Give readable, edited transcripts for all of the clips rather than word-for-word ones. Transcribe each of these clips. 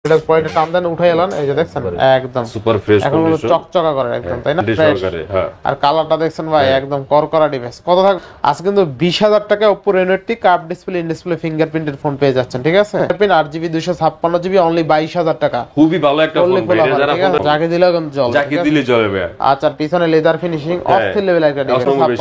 এটা পয়টা টান দেন উঠাই এলান, এই যে দেখছেন একদম সুপার ফ্রেশ এখন চকচকা করে একদম, তাই না? আর কালারটা দেখছেন ভাই একদম করকরা ডিভাইস। কত থাক আজকে কিন্তু 20,000 টাকায় Oppo Reno 80 curve display in display ফিঙ্গারপ্রিন্টের ফোন পেয়ে যাচ্ছেন, ঠিক আছে? ফিঙ্গারপ্রিন্ট 8GB 256GB অনলি 22,000 টাকা। খুবই ভালো একটা ফোন ভাই, যারা ফোন যাকে দিলে একদম জল, যাকে দিলে চলে ভাই। আচ্ছা, পিছনে লেদার ফিনিশিং অস্থির লেভেল একটা ডিভাইস।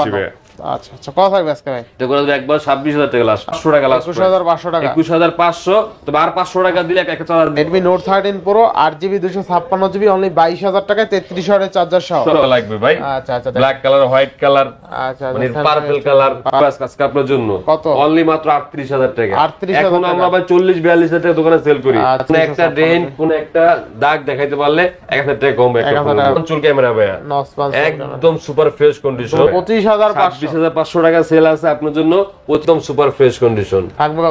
আচ্ছা আচ্ছা, কত থাকবে আজকে ভাই? এটা করে একবার 26,000 টাকা লাস্ট, 500 টাকা লাস্ট, 21,500 টাকা, 21,500। তবে আর 500 টাকা দিলে একটা charger Redmi Note 13 Pro 8GB 256GB only 22,000 টাকায় 33 ওয়াটের চার্জার সহ লাগবে ভাই। আচ্ছা আচ্ছা, ব্ল্যাক কালার, হোয়াইট কালার, আচ্ছা মানে পার্পল কালার, বাস কাজ আপনার জন্য কত? অনলি মাত্র 38,000 টাকা। 38,000 এখন আমরা ভাই 40-42,000 টাকা দোকানে সেল করি। কোন একটা ডেন্ট, কোন একটা দাগ দেখাইতে পারলে 1,000 টাকা কম একটা ফোন। চুল ক্যামেরা ভাই একদম সুপার ফ্রেশ কন্ডিশন, 25,500 টাকা সেল আছে আপনার জন্য, একদম super fresh condition.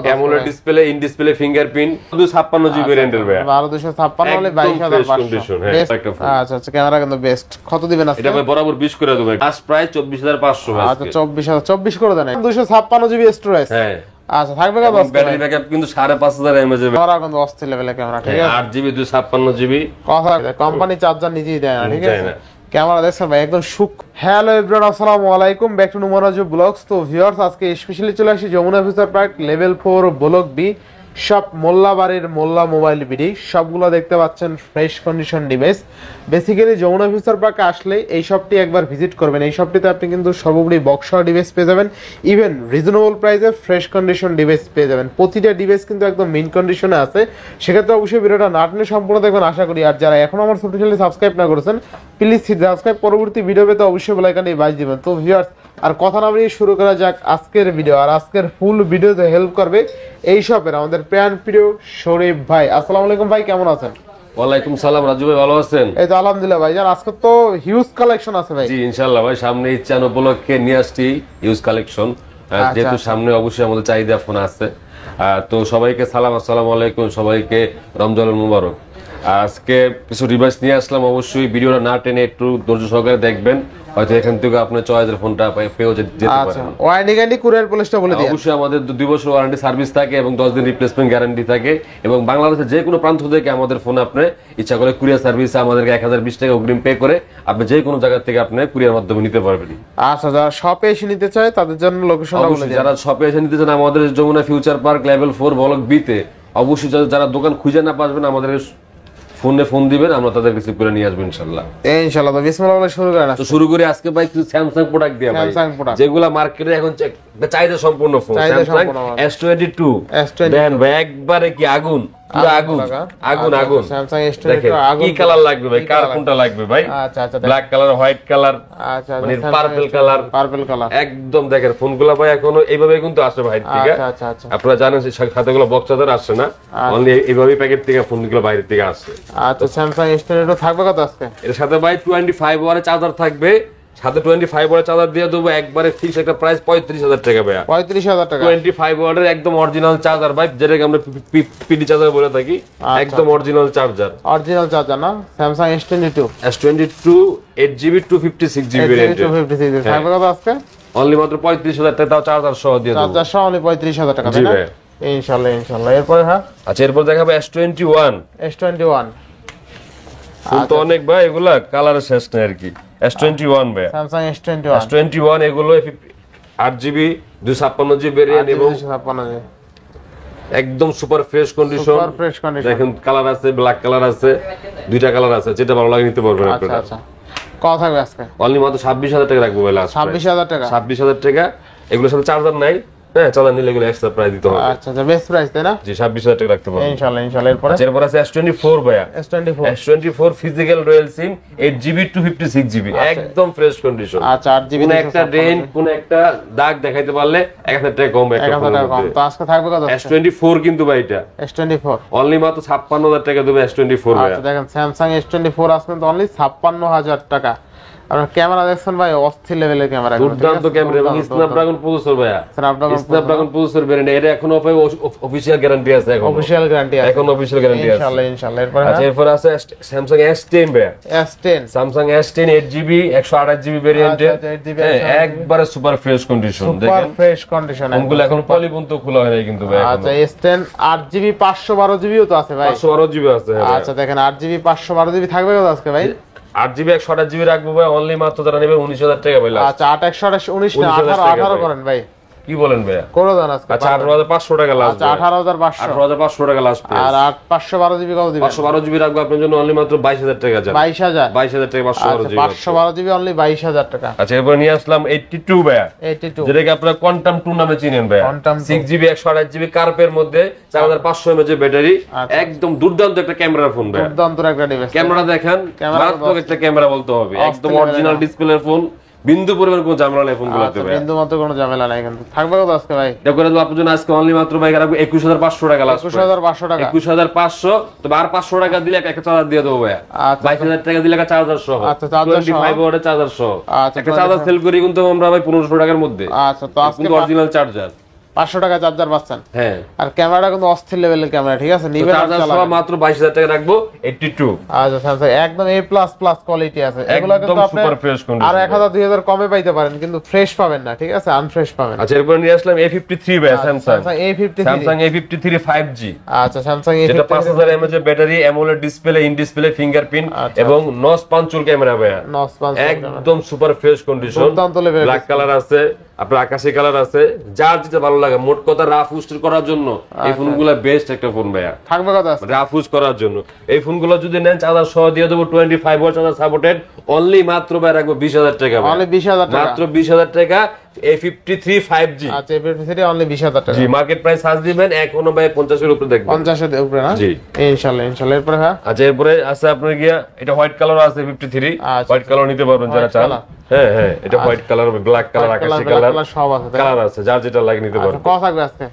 AMOLED display, in display fingerprint, 56GB ভেরিয়েন্টের ভাই, 1256 হলে 22,500। আচ্ছা আচ্ছা, ক্যামেরা কিন্তু বেস্ট। কত দিবেন আজকে? এটা ভাই বরাবর 20 করে দেব, লাস্ট প্রাইস 24,500। আচ্ছা 24,000 করে দেন। 256GB storage. হ্যাঁ আচ্ছা, থাকবে কত? ব্যাটারি ব্যাকআপ কিন্তু 5,500 mAh এর। ক্যামেরা কিন্তু অস্থির লেভেলের ক্যামেরা, ঠিক আছে? 8GB 256GB। কথা কোম্পানি চার্জার নিজেই দেয় না, ঠিক আছে? ক্যামেরা দেখছেন ভাই একদম সুখ। হ্যালো এভরিওয়ান, আসসালামু আলাইকুম, ব্যাক টু নুমারাজু ব্লগস। তো ভিউয়ার্স, আজকে স্পেশালি চলে আসি Jamuna future park level 4 block B সব মোল্লাবাড়ির মোল্লা মোবাইল বিডি। সবগুলো দেখতে পাচ্ছেন fresh condition device. Basically Jamuna future পার্কে আসলে এই শপটি একবার ভিজিট করবেন। এই শপটিতে আপনি কিন্তু সর্বোপরি বক্স ডিভাইস পেয়ে যাবেন, ইভেন রিজনেবল প্রাইসে ফ্রেশ কন্ডিশন ডিভাইস পেয়ে যাবেন। প্রতিটা ডিভাইস কিন্তু একদম মিন কন্ডিশনে আছে। সেক্ষেত্রে অবশ্যই ভিডিওটা না টেনে সম্পূর্ণ দেখবেন আশা করি। আর যারা এখন আমার ছোট চ্যানেলে সাবস্ক্রাইব না করেছেন, প্লিজ সাবস্ক্রাইব, পরবর্তী ভিডিও পেতে অবশ্যই বেল আইকনে বাজ দিবেন। তো ভিউয়ার্স, আর কথা না বলে শুরু করা যাক আজকের ভিডিও। আর আজকের ফুল ভিডিওতে হেল্প করবে এই শপের আমাদের প্রাণ প্রিয় শরীফ ভাই। আসসালামু আলাইকুম ভাই, কেমন আছেন? ওয়ালাইকুম সালাম রাজু ভাই, ভালো আছেন? এই তো আলহামদুলিল্লাহ ভাই। জান আজকে তো হিউজ কালেকশন আছে ভাই। জি ইনশাআল্লাহ ভাই, সামনে ঈদ উপলক্ষে নিয়ে আসছি হিউজ কালেকশন। যেহেতু সামনে অবশ্যই আমাদের চাহিদা ফোন আছে। তো সবাইকে সালাম, আসসালামু আলাইকুম, সবাইকে রমজানুল মুবারক। আজকে কিছু ডিভাইস নিয়ে আসলাম, অবশ্যই ভিডিওটা না টেনে একটু ধৈর্য সহকারে দেখবেন, হয়তো এখান থেকে আপনার চয়েসের ফোনটা পেয়েও যেতে পারেন। ওয়ারেন্টি গ্যারান্টি কুরিয়ার পলিসটা বলে দিই। অবশ্যই আমাদের 2 বছর ওয়ারেন্টি সার্ভিস থাকে এবং 10 দিন রিপ্লেসমেন্ট গ্যারান্টি থাকে, এবং বাংলাদেশের যে কোনো প্রান্ত থেকে আমাদের ফোন আপনি ইচ্ছা করে কুরিয়ার সার্ভিসে আমাদেরকে 1020 টাকা অগ্রিম পে করে আপনি যে কোনো জায়গা থেকে আপনি কুরিয়ার মাধ্যমে নিতে পারবেন। আচ্ছা, যারা শপে এসে নিতে চায় তাদের জন্য লোকেশনটা বলে দিই। যারা শপে এসে নিতে চান আমাদের Jamuna future park level 4 block B তে, অবশ্যই যারা দোকান খুঁজে না পাবেন আমাদের ফোন দিবেন, আমরা তাদের রিসিভ করে নিয়ে আসবো ইনশাআল্লাহ। ইনশাআল্লাহ। তো বিসমিল্লাহ বলে শুরু করেন। তো শুরু করে আজকে ভাই কিছু স্যামসাং প্রোডাক্ট দিয়ে ভাই, যেগুলা মার্কেটে এখন চাহিদা সম্পূর্ণ ফোন। স্যামসাং S22 দেন ভাই, একবারে কি আগুন, পুরো আগুন আগুন আগুন। স্যামসাং S22 আগুন। কি কালার লাগবে ভাই? কার কোনটা লাগবে ভাই? আচ্ছা আচ্ছা, ব্ল্যাক কালার, হোয়াইট কালার, আচ্ছা মানে পার্পল কালার, একদম দেখেন ফোনগুলো ভাই এখনো এইভাবে কিন্তু আসে ভাই, ঠিক আছে? আচ্ছা আচ্ছা, আপনারা জানেন সাথেগুলো বক্স চার্জার আসে না, অনলি এইভাবে প্যাকেট থেকে ফোনগুলো বাইরে থেকে আসে। আচ্ছা, স্যামসাং S22 থাকবে কত আজকে? এর সাথে ভাই 25 ওয়াটের চার্জার থাকবে, সাথে 25 ওয়াটের চার্জার দিয়ে দেবো একবারে ফিক্স একটা প্রাইস 35,000 টাকা ভাই। 35,000 টাকা 25 ওয়াটের একদম অরিজিনাল চার্জার ভাই, যেটাকে আমরা পিডি চার্জার বলে থাকি, একদম অরিজিনাল চার্জার। অরিজিনাল চার্জার না? Samsung S22 8GB 256GB variant থাকবে কত আজকে? অনলি মাত্র 35,000 টাকা, তাও চার্জার সহ দিয়ে দেবো। চার্জার সহ অনলি 35,000 টাকা, তাই না? ইনশাআল্লাহ ইনশাআল্লাহ। এরপর হ্যাঁ, আচ্ছা এরপর দেখাবো S21 ফোন তো অনেক ভাই, এগুলা কালারের শেষ নেই আর কি। S21 ভাই, স্যামসাং S21 এগুলো 8GB 256GB ভেরিয়েন্ট এবং একদম সুপার ফ্রেশ কন্ডিশন। দেখেন কালার আছে, ব্ল্যাক কালার আছে, দুইটা কালার আছে, যেটা ভালো লাগে নিতে পারবেন আপনারা। আচ্ছা, কত থাকবে আজকে? অনলি মাত্র 26,000 টাকা রাখবো ভাই, লাস্ট 26,000 টাকা। 26,000 টাকা। এগুলোর সাথে চার্জার নাই, হ্যাঁ চার্জার নিলে এগুলো এক্সট্রা প্রাইস দিতে হবে। আচ্ছা আচ্ছা, বেস্ট প্রাইস তাই না? জি 26,000 টাকা রাখতে পারবেন ইনশাআল্লাহ ইনশাআল্লাহ। এরপর আছে S24 ভাইয়া, S24 ফিজিক্যাল রয়্যাল সিম 8GB 256GB একদম ফ্রেশ কন্ডিশন। আচ্ছা, 8GB কোন একটা ডেন্ট, কোন একটা দাগ দেখাইতে পারলে 1,000 টাকা কম একটা ফোন। তো আজকে থাকবে কত? S24 কিন্তু ভাই, এটা S24 অনলি মাত্র 56,000 টাকা দেবে S24 ভাইয়া। আচ্ছা দেখেন, স্যামসাং S24 আসলে তো অনলি 56,000 টাকা। আর ক্যামেরা দেখছেন ভাই অস্থির লেভেলের ক্যামেরা, দুর্দান্ত ক্যামেরা এবং স্ন্যাপড্রাগন প্রসেসর ভাইয়া, স্ন্যাপড্রাগন প্রসেসর ভেরিয়েন্ট, এটা এখনো অফিশিয়াল গ্যারান্টি আছে, এখন অফিশিয়াল গ্যারান্টি আছে, এখন অফিশিয়াল গ্যারান্টি আছে ইনশাআল্লাহ। এরপর আচ্ছা, এরপর আছে স্যামসাং S10 ভাইয়া, S10 Samsung S10 8GB 128GB ভেরিয়েন্টের, একবারে super fresh condition, super fresh condition, ফোনগুলো এখন পলিপন্ত খোলা হয় নাই কিন্তু ভাই। আচ্ছা, S10 8GB 512GB ও তো আছে ভাই, 512GB আছে। আচ্ছা দেখেন 8GB 512GB থাকবে কত আজকে ভাই? 8GB 128GB রাখবো ভাই, অনলি মাত্র যারা নেবে 19000 টাকা ভাই। আচ্ছা 8 119 না 18 করেন ভাই, কি বলেন ভাইয়া? করে দেন আজকে। আচ্ছা 18500 টাকা লাস্ট। আচ্ছা 18500 টাকা লাস্ট। আর 512GB কত দিবেন? 512GB রাখবো আপনার জন্য অনলি মাত্র 22000 টাকা যাবে। 22000 টাকা 512GB। 512GB অনলি 22000 টাকা। আচ্ছা, এরপর নিয়ে আসলাম 82 ভাইয়া, 82 যেটাকে আপনারা কোয়ান্টাম 2 নামে চিনেন ভাইয়া। 6GB 128GB কার্পের মধ্যে 4500 mAh ব্যাটারি, একদম দুর্দান্ত একটা ক্যামেরার ফোন ভাইয়া, দুর্দান্ত একটা ডিভাইস। ক্যামেরা দেখেন, মারাত্মক একটা ক্যামেরা বলতে হবে, একদম অরিজিনাল ডিসপ্লের ফোন, বিন্দু পরিমাণ কোনো ঝামেলা নাই ফোনগুলোতে ভাই, বিন্দু মাত্র কোনো ঝামেলা নাই। কিন্তু থাকবে কত আজকে ভাই? এটা করে দেব আপনার জন্য আজকে অনলি মাত্র ভাই রাখবো 21500 টাকা লাস্ট। 21500 টাকা, 21500। তবে আর 500 টাকা দিলে একটা চার্জার দিয়ে দেবো ভাই। আচ্ছা 22000 টাকা দিলে একটা চার্জার সহ। আচ্ছা চার্জার সহ 25 ওয়াটের চার্জার সহ। আচ্ছা একটা চার্জার সেল করি কিন্তু আমরা ভাই 1500 টাকার মধ্যে। আচ্ছা, তো আজকে অরিজিনাল চার্জার 500 টাকা চার্জার পাচ্ছেন। হ্যাঁ, আর ক্যামেরাটা কিন্তু অস্থির লেভেলের ক্যামেরা, ঠিক আছে? নিবেন আর চার্জার সহ মাত্র 22000 টাকা রাখবো 82। আচ্ছা স্যামসাং একদম A++ কোয়ালিটি আছে, এগুলো কিন্তু আপনি সুপার ফ্রেশ কন্ডিশন, আর 1000 2000 কমে পাইতে পারেন, কিন্তু ফ্রেশ পাবেন না, ঠিক আছে? আনফ্রেশ পাবেন। আচ্ছা, এরপর নিয়ে আসলাম A53 ভাই, স্যামসাং স্যামসাং A53 5G। আচ্ছা স্যামসাং যেটা 5000 mAh battery, AMOLED display, in display fingerprint এবং নস পাঞ্চুল ক্যামেরা ভাই, একদম super fresh condition, black colour আছে, আপনার আকাশী কালার আছে, যার যেটা ভালো লাগে। মোট কথা রাফ ইউজ করার জন্য এই ফোনগুলো বেস্ট একটা ফোন ভাইয়া, থাকবে কত আছে? রাফ ইউজ করার জন্য এই ফোনগুলো যদি নেন, চার্জার সহ দিয়ে দেবো 25 ওয়াট চার্জার সাপোর্টেড, অনলি মাত্র ভাই রাখবো 20000 টাকা, অনলি 20000 টাকা, মাত্র 20000 টাকা। A53 5G, আচ্ছা A53 অনলি 20000 টাকা। জি, মার্কেট প্রাইস সার্চ দিবেন এখনো ভাই 50 এর উপরে দেখবেন, 50 এর উপরে না? জি ইনশাআল্লাহ ইনশাআল্লাহ। এরপর হ্যাঁ, আচ্ছা, এরপরে আছে আপনার গিয়া, এটা হোয়াইট কালার আছে 53, হোয়াইট কালার নিতে পারবেন যারা চান। হ্যাঁ হ্যাঁ, এটা হোয়াইট কালার, ব্ল্যাক কালার, আকাশী কালার, সব আছে, কালার আছে, যার যেটা লাগে নিতে পারবেন। কত থাকবে আজকে?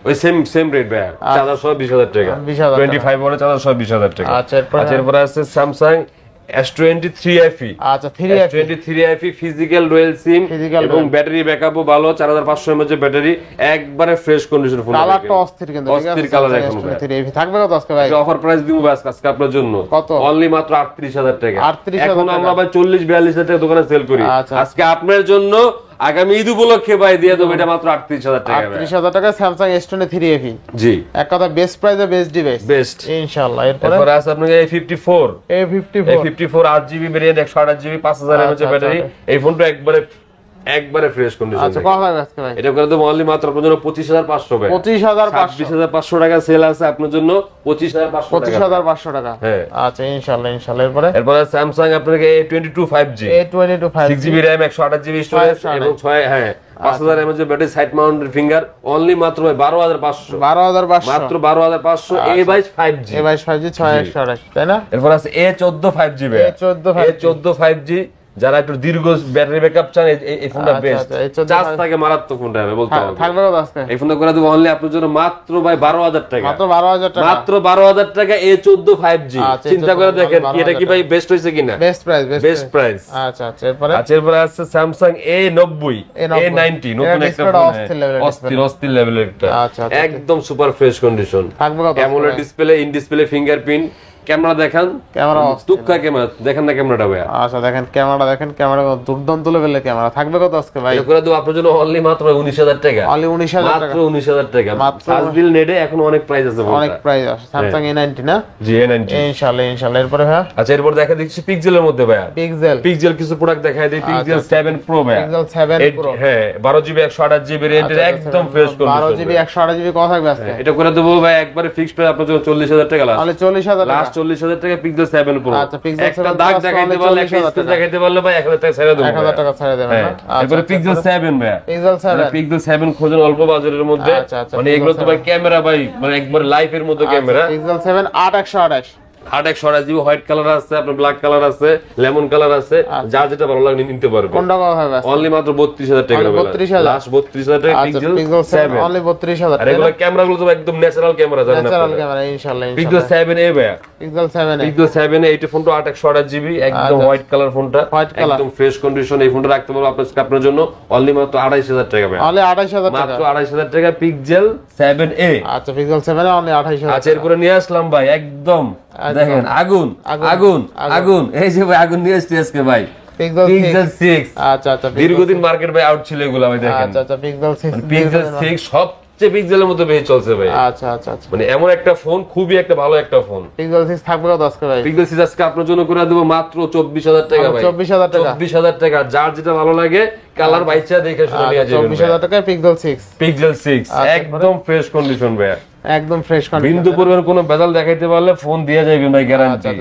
ওই সেম রেট ভাই, চার্জার সহ 20000 টাকা, 25 ওয়াটের চার্জার সহ 20000 টাকা। আচ্ছা, এরপরে আছে স্যামসাং S23 FE। আচ্ছা 3FE, S23 FE physical dual SIM এবং ব্যাটারি ব্যাকআপও ভালো, 4500 mAh ব্যাটারি, একবারে ফ্রেশ কন্ডিশন ফোন। কালারটা অস্থির কিন্তু, ঠিক আছে? অস্থির কালার এখন ভাই। 3FE থাকবে কত আজকে ভাই? অফার প্রাইস দিব আজকে আপনার জন্য কত? অনলি মাত্র 38000 টাকা। 38000 এখন আমরা ভাই 40-42 টাকা দোকানে সেল করি, আজকে আপনার জন্য আগামী ঈদ উপলক্ষে ভাই দিয়ে দেব এটা মাত্র 38000 টাকা। 38000 টাকা স্যামসাং S23 FE, জি, এক কথা বেস্ট প্রাইসে বেস্ট ডিভাইস, বেস্ট ইনশাআল্লাহ। এরপর আছে আপনার A54 8GB variant, 128GB 5000 mAh battery, এই ফোনটা একবারে ফ্রেশ কন্ডিশন। আচ্ছা কত লাগবে আজকে ভাই? এটা করে দেব অনলি মাত্র আপনার জন্য 25500 ভাই, 25500 টাকা সেল আছে আপনার জন্য, 25500 টাকা। হ্যাঁ, আচ্ছা ইনশাআল্লাহ ইনশাআল্লাহ। এরপরে স্যামসাং আপনাকে A22 5G, 6GB RAM 128GB storage এবং 5000 mAh battery, side mounted finger, only মাত্র 12500, মাত্র 12500। A22 5G, A22 5G 6128, তাই না? এরপর আছে A14 5G ভাই, A14 5G, যারা একটু দীর্ঘ ব্যাটারি ব্যাকআপ চান এই ফোনটা বেস্ট, চার্জ থাকে মারাত্মক ফোনটা হবে বলতে হবে। থাকবে কত আজকে? এই ফোনটা করে দেব অনলি আপনার জন্য মাত্র ভাই 12000 টাকা, মাত্র 12000 টাকা, মাত্র 12000 টাকা। A14 5G, চিন্তা করে দেখেন কি এটা কি ভাই বেস্ট হইছে কিনা, বেস্ট প্রাইস। আচ্ছা এরপরে আছে স্যামসাং A90 A90, নতুন একটা ফোন, অস্থির লেভেলের একটা, একদম সুপার ফ্রেশ কন্ডিশন, থাকবে কত? AMOLED display, in display fingerprint, camera দেখেন, ক্যামেরা তুক্কা ক্যামেরা দেখেন না ক্যামেরাটা ভাই। আচ্ছা দেখেন ক্যামেরা দুর্দান্ত লেভেলের ক্যামেরা। থাকবে কত আজকে ভাই? এটা করে দেব আপনার জন্য অনলি মাত্র 19000 টাকা, অনলি 19000 টাকা, মাত্র 19000 টাকা। সাজবিল নেটে এখন অনেক প্রাইস আছে, অনেক প্রাইস আছে। স্যামসাং A90 না? জি A90 ইনশাআল্লাহ। এরপরে ভাই, আচ্ছা এরপর দেখা দিচ্ছি পিক্সেলের মধ্যে ভাই, পিক্সেল কিছু প্রোডাক্ট দেখাই দেই। পিক্সেল 7 প্রো ভাই, পিক্সেল 7 প্রো, হ্যাঁ 12GB 128GB ভেরিয়েন্টের, একদম ফ্রেশ কন্ডিশন, 12GB 128GB কত থাকবে আজকে? এটা করে দেব ভাই একবারে ফিক্সড প্রাইস আপনার জন্য 40000 টাকা লাস্ট, তাহলে 40000 টাকা, লাস্ট 40000 টাকা পিক্সেল 7 প্রো। আচ্ছা পিক্সেল 7 একটা দাগ দেখাইতে পারলে, একটা স্ক্রিন দেখাইতে পারলে ভাই 1000 টাকা ছেড়ে দেব, 1000 টাকা ছেড়ে দেবেন না? এরপর পিক্সেল 7 ভাই, পিক্সেল 7 খোঁজেন অল্প বাজারের মধ্যে, মানে এগুলো তো ভাই ক্যামেরা ভাই মানে একবার লাইফের মতো camera. Pixel 7 8128, 8/128GB white colour আছে, আপনার ব্ল্যাক কালার আছে, লেমন কালার আছে, যার যেটা ভালো লাগে নিতে পারবেন। কোনটা কত হবে? অনলি মাত্র 32000 টাকা। 32,000 লাস্ট 32,000 টাকা পিক্সেল 7 অনলি 32,000 আর এগুলো ক্যামেরাগুলো তো একদম ন্যাচারাল ক্যামেরা, জানেন ন্যাচারাল আপনারা। ক্যামেরা ইনশাআল্লাহ পিক্সেল 7a ভাই, পিক্সেল 7 পিক্সেল 7a এইটা ফোনটা 8/128GB একদম হোয়াইট কালার ফোনটা, একদম ফ্রেশ কন্ডিশন। এই ফোনটা রাখতে পারবো আপনার জন্য অনলি মাত্র 28000 টাকা ভাই, অনলি 28000 টাকা, মাত্র 28000 টাকা পিক্সেল 7a। আচ্ছা পিক্সেল 7 অনলি 28000। আচ্ছা এরপরে নিয়ে আসলাম ভাই একদম দেখেন আগুন আগুন আগুন, এই যে ভাই আগুন নিয়ে আসছি আজকে ভাই, পিক্সেল 6। আচ্ছা আচ্ছা দীর্ঘদিন মার্কেট ভাই আউট ছিল এগুলো ভাই, দেখেন। আচ্ছা আচ্ছা পিক্সেল 6, পিক্সেল 6 সবচেয়ে পিক্সেলের মধ্যে বেশি চলছে ভাই। আচ্ছা আচ্ছা আচ্ছা মানে এমন একটা ফোন, খুবই একটা ভালো একটা ফোন। পিক্সেল 6 থাকবে কত আজকে ভাই? পিক্সেল 6 আজকে আপনার জন্য করে দেব মাত্র 24000 টাকা ভাই, 24000 টাকা, 24000 টাকা। যার যেটা ভালো লাগে কালার বাইচা দেখে শুনে নিয়ে যাবেন। 24000 টাকায় পিক্সেল 6, পিক্সেল 6 একদম ফ্রেশ কন্ডিশন ভাই, একদম ফ্রেশ কন্ডিশন। বিন্দু পরিমাণ কোনো ভেজাল দেখাইতে পারলে ফোন দিয়ে যাবেন ভাই, গ্যারান্টি।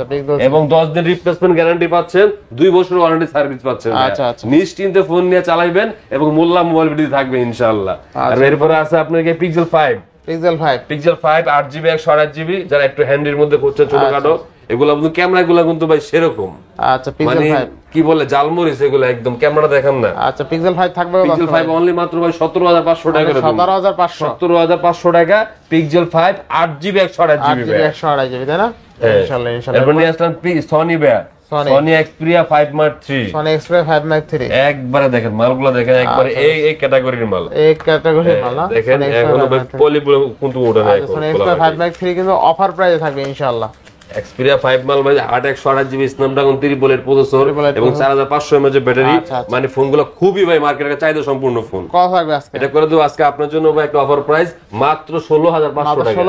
এবং 10 দিন রিপ্লেসমেন্ট গ্যারান্টি পাচ্ছেন, 2 বছর ওয়ারেন্টি সার্ভিস পাচ্ছেন। আচ্ছা আচ্ছা নিশ্চিন্তে ফোন নিয়ে চালাবেন এবং মোল্লা মোবাইল ভিডিও থাকবে ইনশাআল্লাহ। আর এরপরে আছে আপনার কি pixel 5, pixel 5, pixel 5 8GB 128GB, যারা একটু হ্যান্ডির মধ্যে করছে ছোটখাটো, এগুলা কিন্তু ক্যামেরাগুলো কিন্তু ভাই সেরকম, আচ্ছা পিক্সেল 5 কি বলে জালমরিস এগুলো, একদম ক্যামেরা দেখান না। আচ্ছা পিক্সেল 5 থাকবে কত? পিক্সেল 5 অনলি মাত্র ভাই 17500 টাকা করে দিন, 17500, 17500 টাকা পিক্সেল 5 8GB 128GB 128GB তাই না? ইনশাআল্লাহ ইনশাআল্লাহ। এরপর নিয়ে আসলাম সনি ভাই, Sony Xperia 5 Mark 3, Sony Xperia 5 Mark 3 একবারে দেখেন মালগুলো দেখেন, একবারে এই ক্যাটাগরির মাল, এই ক্যাটাগরির মাল না দেখেন। এখনো ভাই পলিগুলো কিন্তু ওঠে না। সনি Xperia 5 Mark 3 কিন্তু অফার প্রাইসে থাকবে ইনশাআল্লাহ। Xperia 5 মাল ভাই 8/128GB স্ন্যাপড্রাগন 3 বুলেট প্রসেসর এবং 4500 mAh ব্যাটারি, মানে ফোনগুলো খুবই ভাই মার্কেটের চাহিদা সম্পূর্ণ ফোন। কত থাকবে আজকে? এটা করে দেব আজকে আপনার জন্য ভাই একটা অফার প্রাইস মাত্র 16500 টাকা,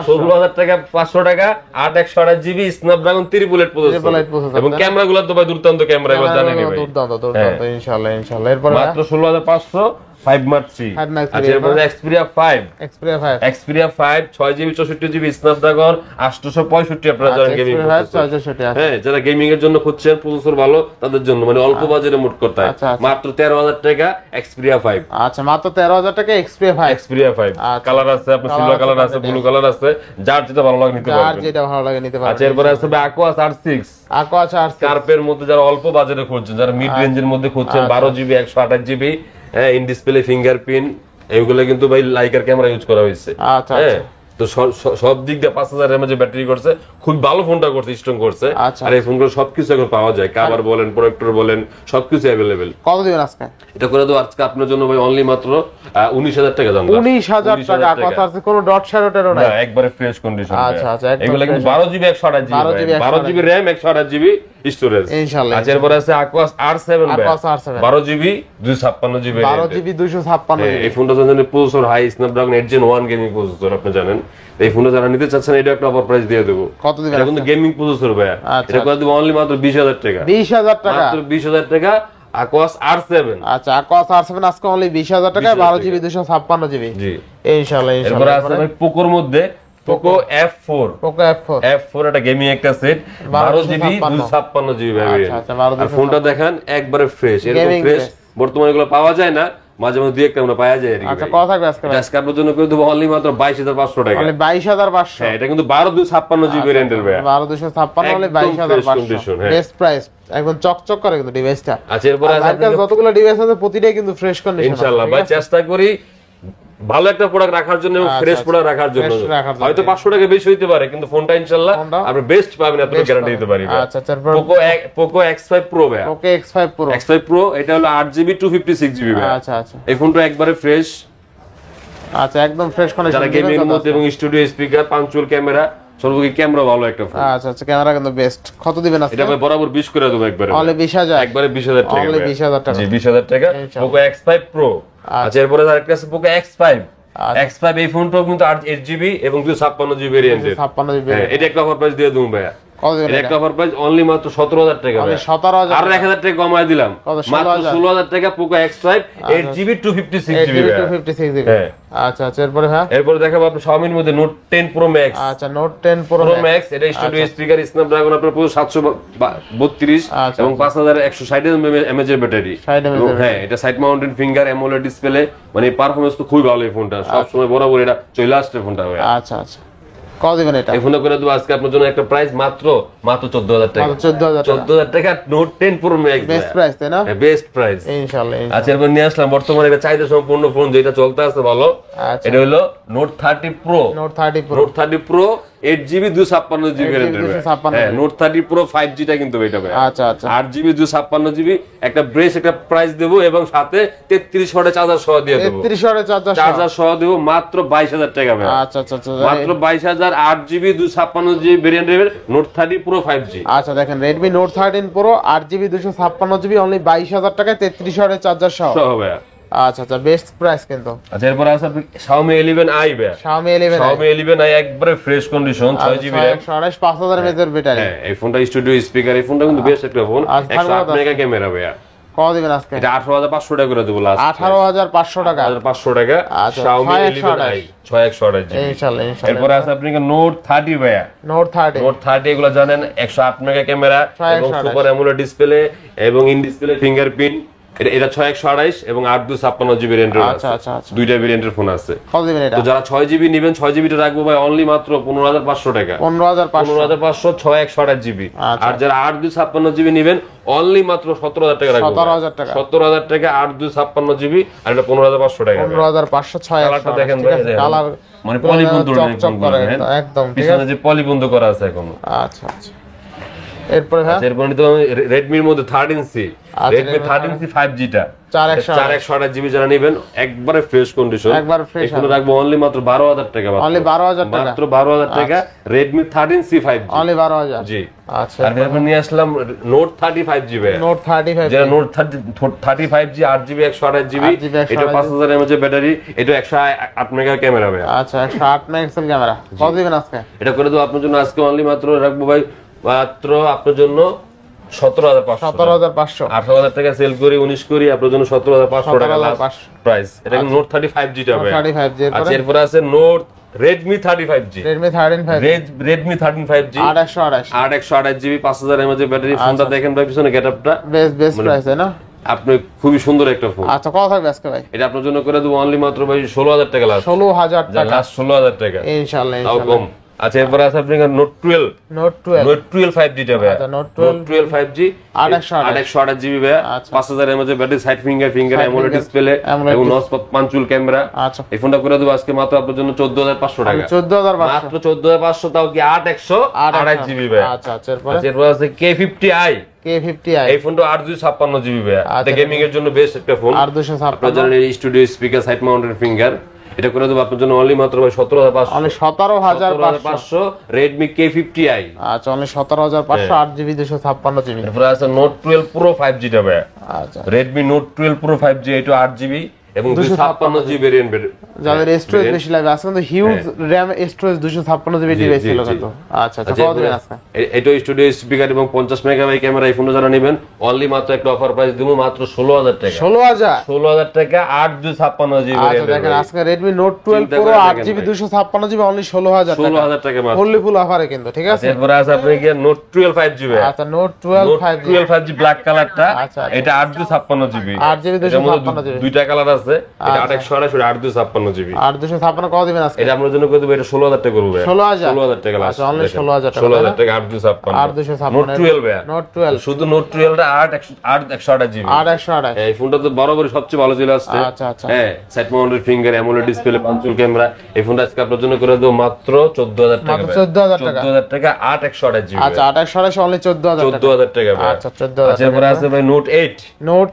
16500 টাকা, 500 টাকা 8/128GB স্ন্যাপড্রাগন 3 বুলেট প্রসেসর এবং ক্যামেরাগুলো তো ভাই দুর্দান্ত ক্যামেরা, এগুলো জানেনই ভাই, দুর্দান্ত দুর্দান্ত ইনশাআল্লাহ ইনশাআল্লাহ। এরপর মাত্র 16500 5 Mark 3। আচ্ছা এরপর Xperia 5, Xperia 5 6GB 64GB Snapdragon 865 আপনারা যারা গেমিং হ্যাঁ যারা গেমিং এর জন্য খুঁজছেন প্রসেসর ভালো তাদের জন্য, মানে অল্প বাজেটে মুড করতে হয়, মাত্র 13000 টাকা Xperia 5। আচ্ছা মাত্র 13000 টাকা Xperia 5, Xperia 5 কালার আছে, আপনার সিলভার কালার আছে, ব্লু কালার আছে, যার যেটা ভালো লাগে নিতে পারবেন, যার যেটা ভালো লাগে নিতে পারবেন। আচ্ছা এরপর আছে Aquos R6, Aquos R6 কার্পের মধ্যে যারা অল্প বাজেটে খুঁজছেন, যারা মিড রেঞ্জের মধ্যে খুঁজছেন, 12GB 128GB হ্যাঁ ইন ডিসপ্লে ফিঙ্গারপ্রিন্ট, এগুলো কিন্তু ভাই লাইকার ক্যামেরা ইউজ করা হয়েছে। আচ্ছা তো সব দিক দিয়ে 5000 mAh ব্যাটারি করছে, খুব ভালো ফোনটা করছে, স্ট্রং করছে। আর এই ফোনগুলো সবকিছু এখন পাওয়া যায়, কভার বলেন প্রোটেক্টর বলেন সবকিছু अवेलेबल। কত দিবেন আজকে? এটা করে দাও আজকে আপনার জন্য ভাই অনলি মাত্র 19000 টাকা দাম। 19000 টাকা Aquos R6 কোনো ডট শ্যাডো নাই, না একবারে ফ্রেশ কন্ডিশন। আচ্ছা আচ্ছা এগুলো কিন্তু 12GB 128GB 12GB RAM 128GB storage ইনশাআল্লাহ। আচ্ছা এরপর আছে Aquos R7 Aquos R7 12GB 256GB 12GB 256GB। এই ফোনটা জানেন processor high Snapdragon 8 Gen 1 gaming processor, আপনি জানেন। এই ফোনটা যারা নিতে চাচ্ছেন এটা একটা অফার প্রাইস দিয়ে দেব। কত দিবেন? এটা কিন্তু গেমিং প্রসেসর ভাই, এটা করে দেব অনলি মাত্র 20000 টাকা, 20000 টাকা, মাত্র 20000 টাকা Aquos R7। আচ্ছা Aquos R7 আজকে অনলি 20000 টাকা 12GB 256GB জি ইনশাআল্লাহ ইনশাআল্লাহ। এরপর আছে ভাই পোকোর মধ্যে Poco F4, F4 এটা গেমিং একটা সেট 12GB 256GB ভাই। আর ফোনটা দেখেন একবারে ফ্রেশ, এরকম ফ্রেশ বর্তমানে এগুলো পাওয়া যায় না, মাঝে মাঝে দুই একটা আমরা পাওয়া যায় আর কি। আচ্ছা কত থাকবে আজকে? আজকে আপনার জন্য করে দেব অনলি মাত্র 22500 টাকা, অনলি 22500। হ্যাঁ এটা কিন্তু 12256GB রেন্ডের ভাই, 12256 অনলি 22500 বেস্ট প্রাইস, একদম চকচক করে কিন্তু ডিভাইসটা। আচ্ছা এরপর আছে যতগুলো ডিভাইস আছে প্রতিটাই কিন্তু ফ্রেশ কন্ডিশন ইনশাআল্লাহ ভাই, চেষ্টা করি ভালো একটা প্রোডাক্ট রাখার জন্য এবং ফ্রেশ প্রোডাক্ট রাখার জন্য। হয়তো 500 টাকা বেশি হইতে পারে কিন্তু ফোনটা ইনশাআল্লাহ আপনি বেস্ট পাবেন, এতটুকু গ্যারান্টি দিতে পারি। আচ্ছা Poco X5 Pro ভাই, Poco X5 Pro, X5 Pro এটা হলো 8GB 256GB ভাই। আচ্ছা আচ্ছা এই ফোনটা একবারে ফ্রেশ, আচ্ছা একদম ফ্রেশ কন্ডিশন, যারা গেমিং এর মধ্যে এবং স্টুডিও স্পিকার পাঞ্চুয়াল ক্যামেরা সর্বোপরি ক্যামেরা ভালো একটা ফোন। আচ্ছা আচ্ছা ক্যামেরা কিন্তু বেস্ট। কত দিবেন আজকে? এটা ভাই বরাবর 20 করে দেব একবারে, অনলি 20000, একবারে 20000 টাকা, অনলি 20000 টাকা, জি 20000 টাকা Poco X5 Pro। আচ্ছা এরপরে আরেকটা আছে Poco X5, X5 এই ফোনটাও কিন্তু 8GB এবং 256GB ভেরিয়েন্টের, 256GB। হ্যাঁ এটা একটা অফার প্রাইস দিয়ে দেব ভাই, এটা একটা অফার প্রাইস অনলি মাত্র 17000 টাকা ভাই, 17000 আর 1000 টাকা কমায় দিলাম, মাত্র 16000 টাকা Poco X5 8GB 256GB 256GB। আচ্ছা আচ্ছা এরপরে হ্যাঁ এরপর দেখাবো আপনি Xiaomi এর মধ্যে Note 10 Pro Max। আচ্ছা Note 10 Pro Max এটা স্টুডিও স্পিকার স্ন্যাপড্রাগন আপনার পুরো 732 এবং 5160 mAh এর ব্যাটারি, হ্যাঁ এটা side mounted finger AMOLED display, মানে পারফরম্যান্স তো খুবই ভালো এই ফোনটা, সব সময় বরাবর এটা চলে আসছে ফোনটা ভাই। আচ্ছা আচ্ছা কত দিবেন এটা? এই ফোনটা করে দেবো আজকে আপনার জন্য একটা প্রাইস মাত্র 14,000 টাকা। 14,000 টাকা note 10 pro max, best price তাই না? বেস্ট প্রাইস ইনশাআল্লাহ। আচ্ছা, এরপর নিয়ে আসলাম বর্তমানে একটা চাহিদা সম্পূর্ণ ফোন যেটা চলতে আছে ভালো। এটা হলো note 30 pro. Note 30 pro, note 30 pro 8GB 256GB ভ্যারিয়েন্টের। হ্যাঁ, নোট 30 প্রো 5G টা কিন্তু এটা ভাই। আচ্ছা আচ্ছা, 8GB 256GB একটা ব্রেস, একটা প্রাইস দেব এবং সাথে 33 ওয়াটের চার্জার সহ দিয়ে দেব। 33 ওয়াটের চার্জার সহ দেব মাত্র 22,000 টাকা ভাই। আচ্ছা আচ্ছা আচ্ছা, মাত্র 22,000 8GB 256GB ভ্যারিয়েন্টের note 30 pro 5G। আচ্ছা দেখেন, Redmi Note 13 Pro 8GB 256GB only 22,000 টাকায় 33 ওয়াটের চার্জার সহ ভাই। আচ্ছা আচ্ছা, বেস্ট প্রাইস কিন্তু। আচ্ছা, এরপর আছে Xiaomi 11i ভাই। Xiaomi 11i একবারে fresh condition, 6GB RAM, 5000 mAh battery. হ্যাঁ, এই ফোনটা স্টুডিও স্পিকার, এই ফোনটা কিন্তু বেস্ট একটা ফোন। 108 মেগা ক্যামেরা ভাই। কত দিবেন আজকে? এটা 18,500 টাকা করে দেব লাস্ট। 18,500 টাকা। 18,500 টাকা। আচ্ছা, Xiaomi 11i 628 GB। ইনশাআল্লাহ ইনশাআল্লাহ। এরপর আছে আপনাকে নোট 30 ভাই। নোট 30 এগুলো জানেন 108 মেগা ক্যামেরা এবং সুপার অ্যামোলেড ডিসপ্লে এবং ইন ডিসপ্লে ফিঙ্গারপ্রিন্ট। এটা 6128 এবং 8256GB ভ্যারিয়েন্টের আছে। আচ্ছা আচ্ছা আচ্ছা, দুইটা ভ্যারিয়েন্টের ফোন আছে। কত দিবেন এটা? তো যারা 6GB নেবেন, 6GB টা রাখবো ভাই অনলি মাত্র 15,500 টাকা। 15,500 6128GB। আর যারা 8256GB নেবেন অনলি মাত্র 17,000 টাকা রাখবো। 17,000 টাকা। 17,000 টাকা 8256GB আর এটা 15,500 টাকা। 15,500 কালারটা দেখেন ভাই, কালার মানে পলিবন্ধ চকচক করে একদম ঠিক পিছনে আছে, যে পলিবন্ধ করা আছে এখনো। আচ্ছা আচ্ছা। এরপরে হ্যাঁ, এরপরে তো রেডমির মধ্যে 13C, রেডমি 13C 5G টা 4128GB যারা নেবেন একবারে ফ্রেশ কন্ডিশন, একবারে ফ্রেশ এখানে রাখবো অনলি মাত্র 12,000 টাকা। অনলি 12,000 টাকা, মাত্র 12,000 টাকা রেডমি 13C 5G অনলি 12,000। জি। আচ্ছা, আর এরপর নিয়ে আসলাম নোট 30 5G ভাই। নোট 35 যেটা নোট 35G 8GB 128GB, এটা 5000 mAh ব্যাটারি, এটা 108 মেগা ক্যামেরা ভাই। আচ্ছা, 108 মেগাপিক্সেল ক্যামেরা। কত দিবেন আজকে? এটা করে দেব আপনার জন্য আজকে অনলি মাত্র রাখবো ভাই মাত্র আপনার জন্য 17,500। 17,500। 18,000 টাকা সেল করি 19 করি আপনার জন্য 17,500 টাকা লাস্ট প্রাইস। এটা নোট 35G টা ভাই। 35G। আচ্ছা, এরপর আছে note Redmi 35G। Redmi 13 5G। Redmi 13 5G 8128 GB 5000 mAh battery. ফোনটা দেখেন ভাই পিছনে গেটআপটা বেস্ট প্রাইস তাই না? আপনি খুবই সুন্দর একটা ফোন। আচ্ছা, কত থাকবে আজকে ভাই? এটা আপনার জন্য করে দেব অনলি মাত্র ভাই 16,000 টাকা লাস্ট। 16,000 টাকা লাস্ট 16,000 টাকা ইনশাআল্লাহ তাও ইনশাআল্লাহ। কম। আচ্ছা, এরপর আছে আপনার নোট 12 5G টা ভাই। নোট 12 5G 828 GB ভাই। 5000 mAh battery, side finger AMOLED display এবং নস পাঞ্চুল ক্যামেরা। আচ্ছা, এই ফোনটা করে দেব আজকে মাত্র আপনার জন্য 14,500 টাকা। 14,500 মাত্র 14,500 তাও কি 8128GB ভাই। আচ্ছা আচ্ছা, এরপর আছে K50i। এই ফোনটা 8256GB ভাই। এটা গেমিং এর জন্য বেস্ট একটা ফোন। 8256 আপনারা জানেন এই studio speaker side mounted finger. এটা করে দেব আপনার জন্য অনলি মাত্র ভাই 17,500। Only 17,500 Redmi K50i। আচ্ছা, অনলি 17,500 8GB 256GB। এরপর আছে নোট 12 Pro 5G টা ভাই। আচ্ছা, Redmi Note 12 Pro 5G এটা 8GB এবং 256GB ভেরিয়েন্ট। যাদের স্টোরেজ বেশি লাগে আছে কিন্তু huge RAM storage 256GB device ছিল কিন্তু। আচ্ছা আচ্ছা, কত দিবেন আজকে? এটা স্টুডিও স্পিকার এবং 50 মেগাবাইট ক্যামেরা। এই ফোনটা যারা নেবেন অনলি মাত্র একটা অফার প্রাইস দেব মাত্র 16,000 টাকা। 16,000 টাকা 856GB। আচ্ছা দেখেন, আজকে Redmi Note 12 Pro 8GB 256GB only 16,000 টাকা। 16,000 টাকা মাত্র ফুল অফারে কিন্তু ঠিক আছে। এরপর আছে আপনার কি নোট 12 5G ভাই। আচ্ছা, Note 12 5G ব্ল্যাক কালারটা। আচ্ছা, এটা 856GB 8GB 256GB। দুইটা কালার আছে, এটা 828 আর 856GB। 856 কত দিবেন আজকে? এটা আপনার জন্য করে দেব এটা 16,000 টাকা করবে। 16,000 টাকা লাস্ট। আচ্ছা, অনলি 16,000 টাকা। 16,000 টাকা 856 নোট 12 ভাই। নোট 12 শুধু নোট 12 টা 8128GB। 8128 এই ফোনটা তো বরাবরই সবচেয়ে ভালো ছিল আসছে। আচ্ছা আচ্ছা, হ্যাঁ, side mounted finger AMOLED display পাঞ্চুল camera. এই ফোনটা আজকে আপনার জন্য করে দেব মাত্র 14,000 টাকা। মাত্র 14,000 টাকা। 14,000 টাকা 8128GB। আচ্ছা, 28 অনলি 14,000 টাকা। 14,000 টাকা ভাই। আচ্ছা, 14,000 আচ্ছা, এরপর আছে ভাই নোট 8। নোট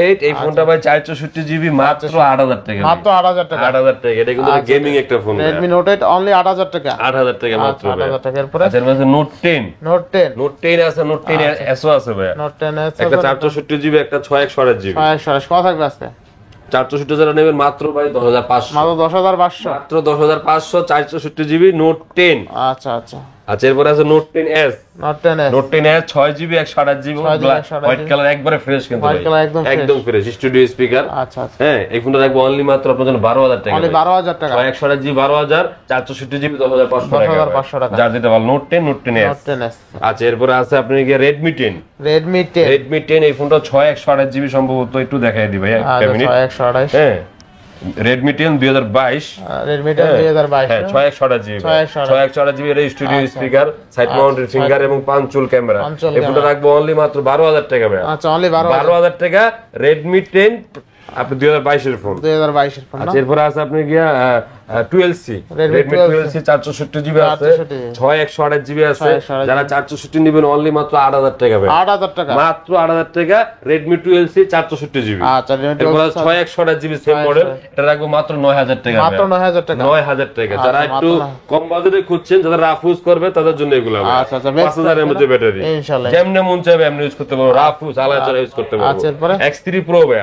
8 এই ফোনটা ভাই 464GB মাত্র 8,000 টাকা। মাত্র 8,000 টাকা। 8,000 টাকা। এটা কিন্তু গেমিং একটা ফোন। Redmi Note 8 অনলি 8,000 টাকা। 8,000 টাকা মাত্র ভাই। 8,000 টাকা। এরপর আচ্ছা, এরপর আছে নোট 10। নোট 10 আছে, নোট 10 এসও আছে ভাই। নোট 10 আছে একটা 464GB একটা 6128GB। 628 কত থাকবে আজকে? 464 যারা নেবেন মাত্র ভাই 10,500। মাত্র 10,500। মাত্র 10,500 464GB নোট 10। আচ্ছা আচ্ছা, আচ্ছা, এরপর আছে note 10s। Note 10s 6GB 128GB white colour একবারে ফ্রেশ কিন্তু হোয়াইট কালার একদম ফ্রেশ স্টুডিও স্পিকার। আচ্ছা আচ্ছা, হ্যাঁ, এই ফোনটা রাখবো অনলি মাত্র আপনার জন্য 12,000 টাকা। অনলি 12,000 টাকা। 128GB 12,000 464GB 10,500 টাকা। 10,500 টাকা। যার যেটা ভালো note 10 note 10s। Note 10s। আচ্ছা, এরপর আছে আপনি কি Redmi 10। Redmi 10 এই ফোনটা 6 128GB সম্ভবত, একটু দেখাই দি ভাই একটা মিনিট। 128 হ্যাঁ, Redmi 10 2022 Redmi 10 2022 হ্যাঁ 6128GB 6128GB এর studio speaker side mounted finger এবং পাঁচচুল ক্যামেরা এই ফোনটা রাখবো অনলি মাত্র 12000 টাকা ভাই আচ্ছা অনলি 12000 টাকা Redmi 10 আপনি 2022 এর ফোন 2022 এর ফোন আচ্ছা এরপর আছে আপনি গিয়া 12C Redmi 12C 464GB আছে 6128GB আছে যারা 464 নেবেন অনলি মাত্র 8000 টাকা ভাই 8000 টাকা মাত্র 8000 টাকা Redmi 12C 464GB আচ্ছা Redmi 12C এরপর 6128GB সেম মডেল এটা রাখবো মাত্র 9000 টাকা মাত্র 9000 টাকা 9000 টাকা যারা একটু কম বাজেটে খুঁজছেন যারা রাফ ইউজ করবে তাদের জন্য এগুলো আচ্ছা আচ্ছা 5000 mAh ব্যাটারি ইনশাআল্লাহ যেমন মন চাইবে এমনি ইউজ করতে পারো রাফ ইউজ আলাদা ইউজ করতে পারো আচ্ছা এরপর X3 Pro ভাই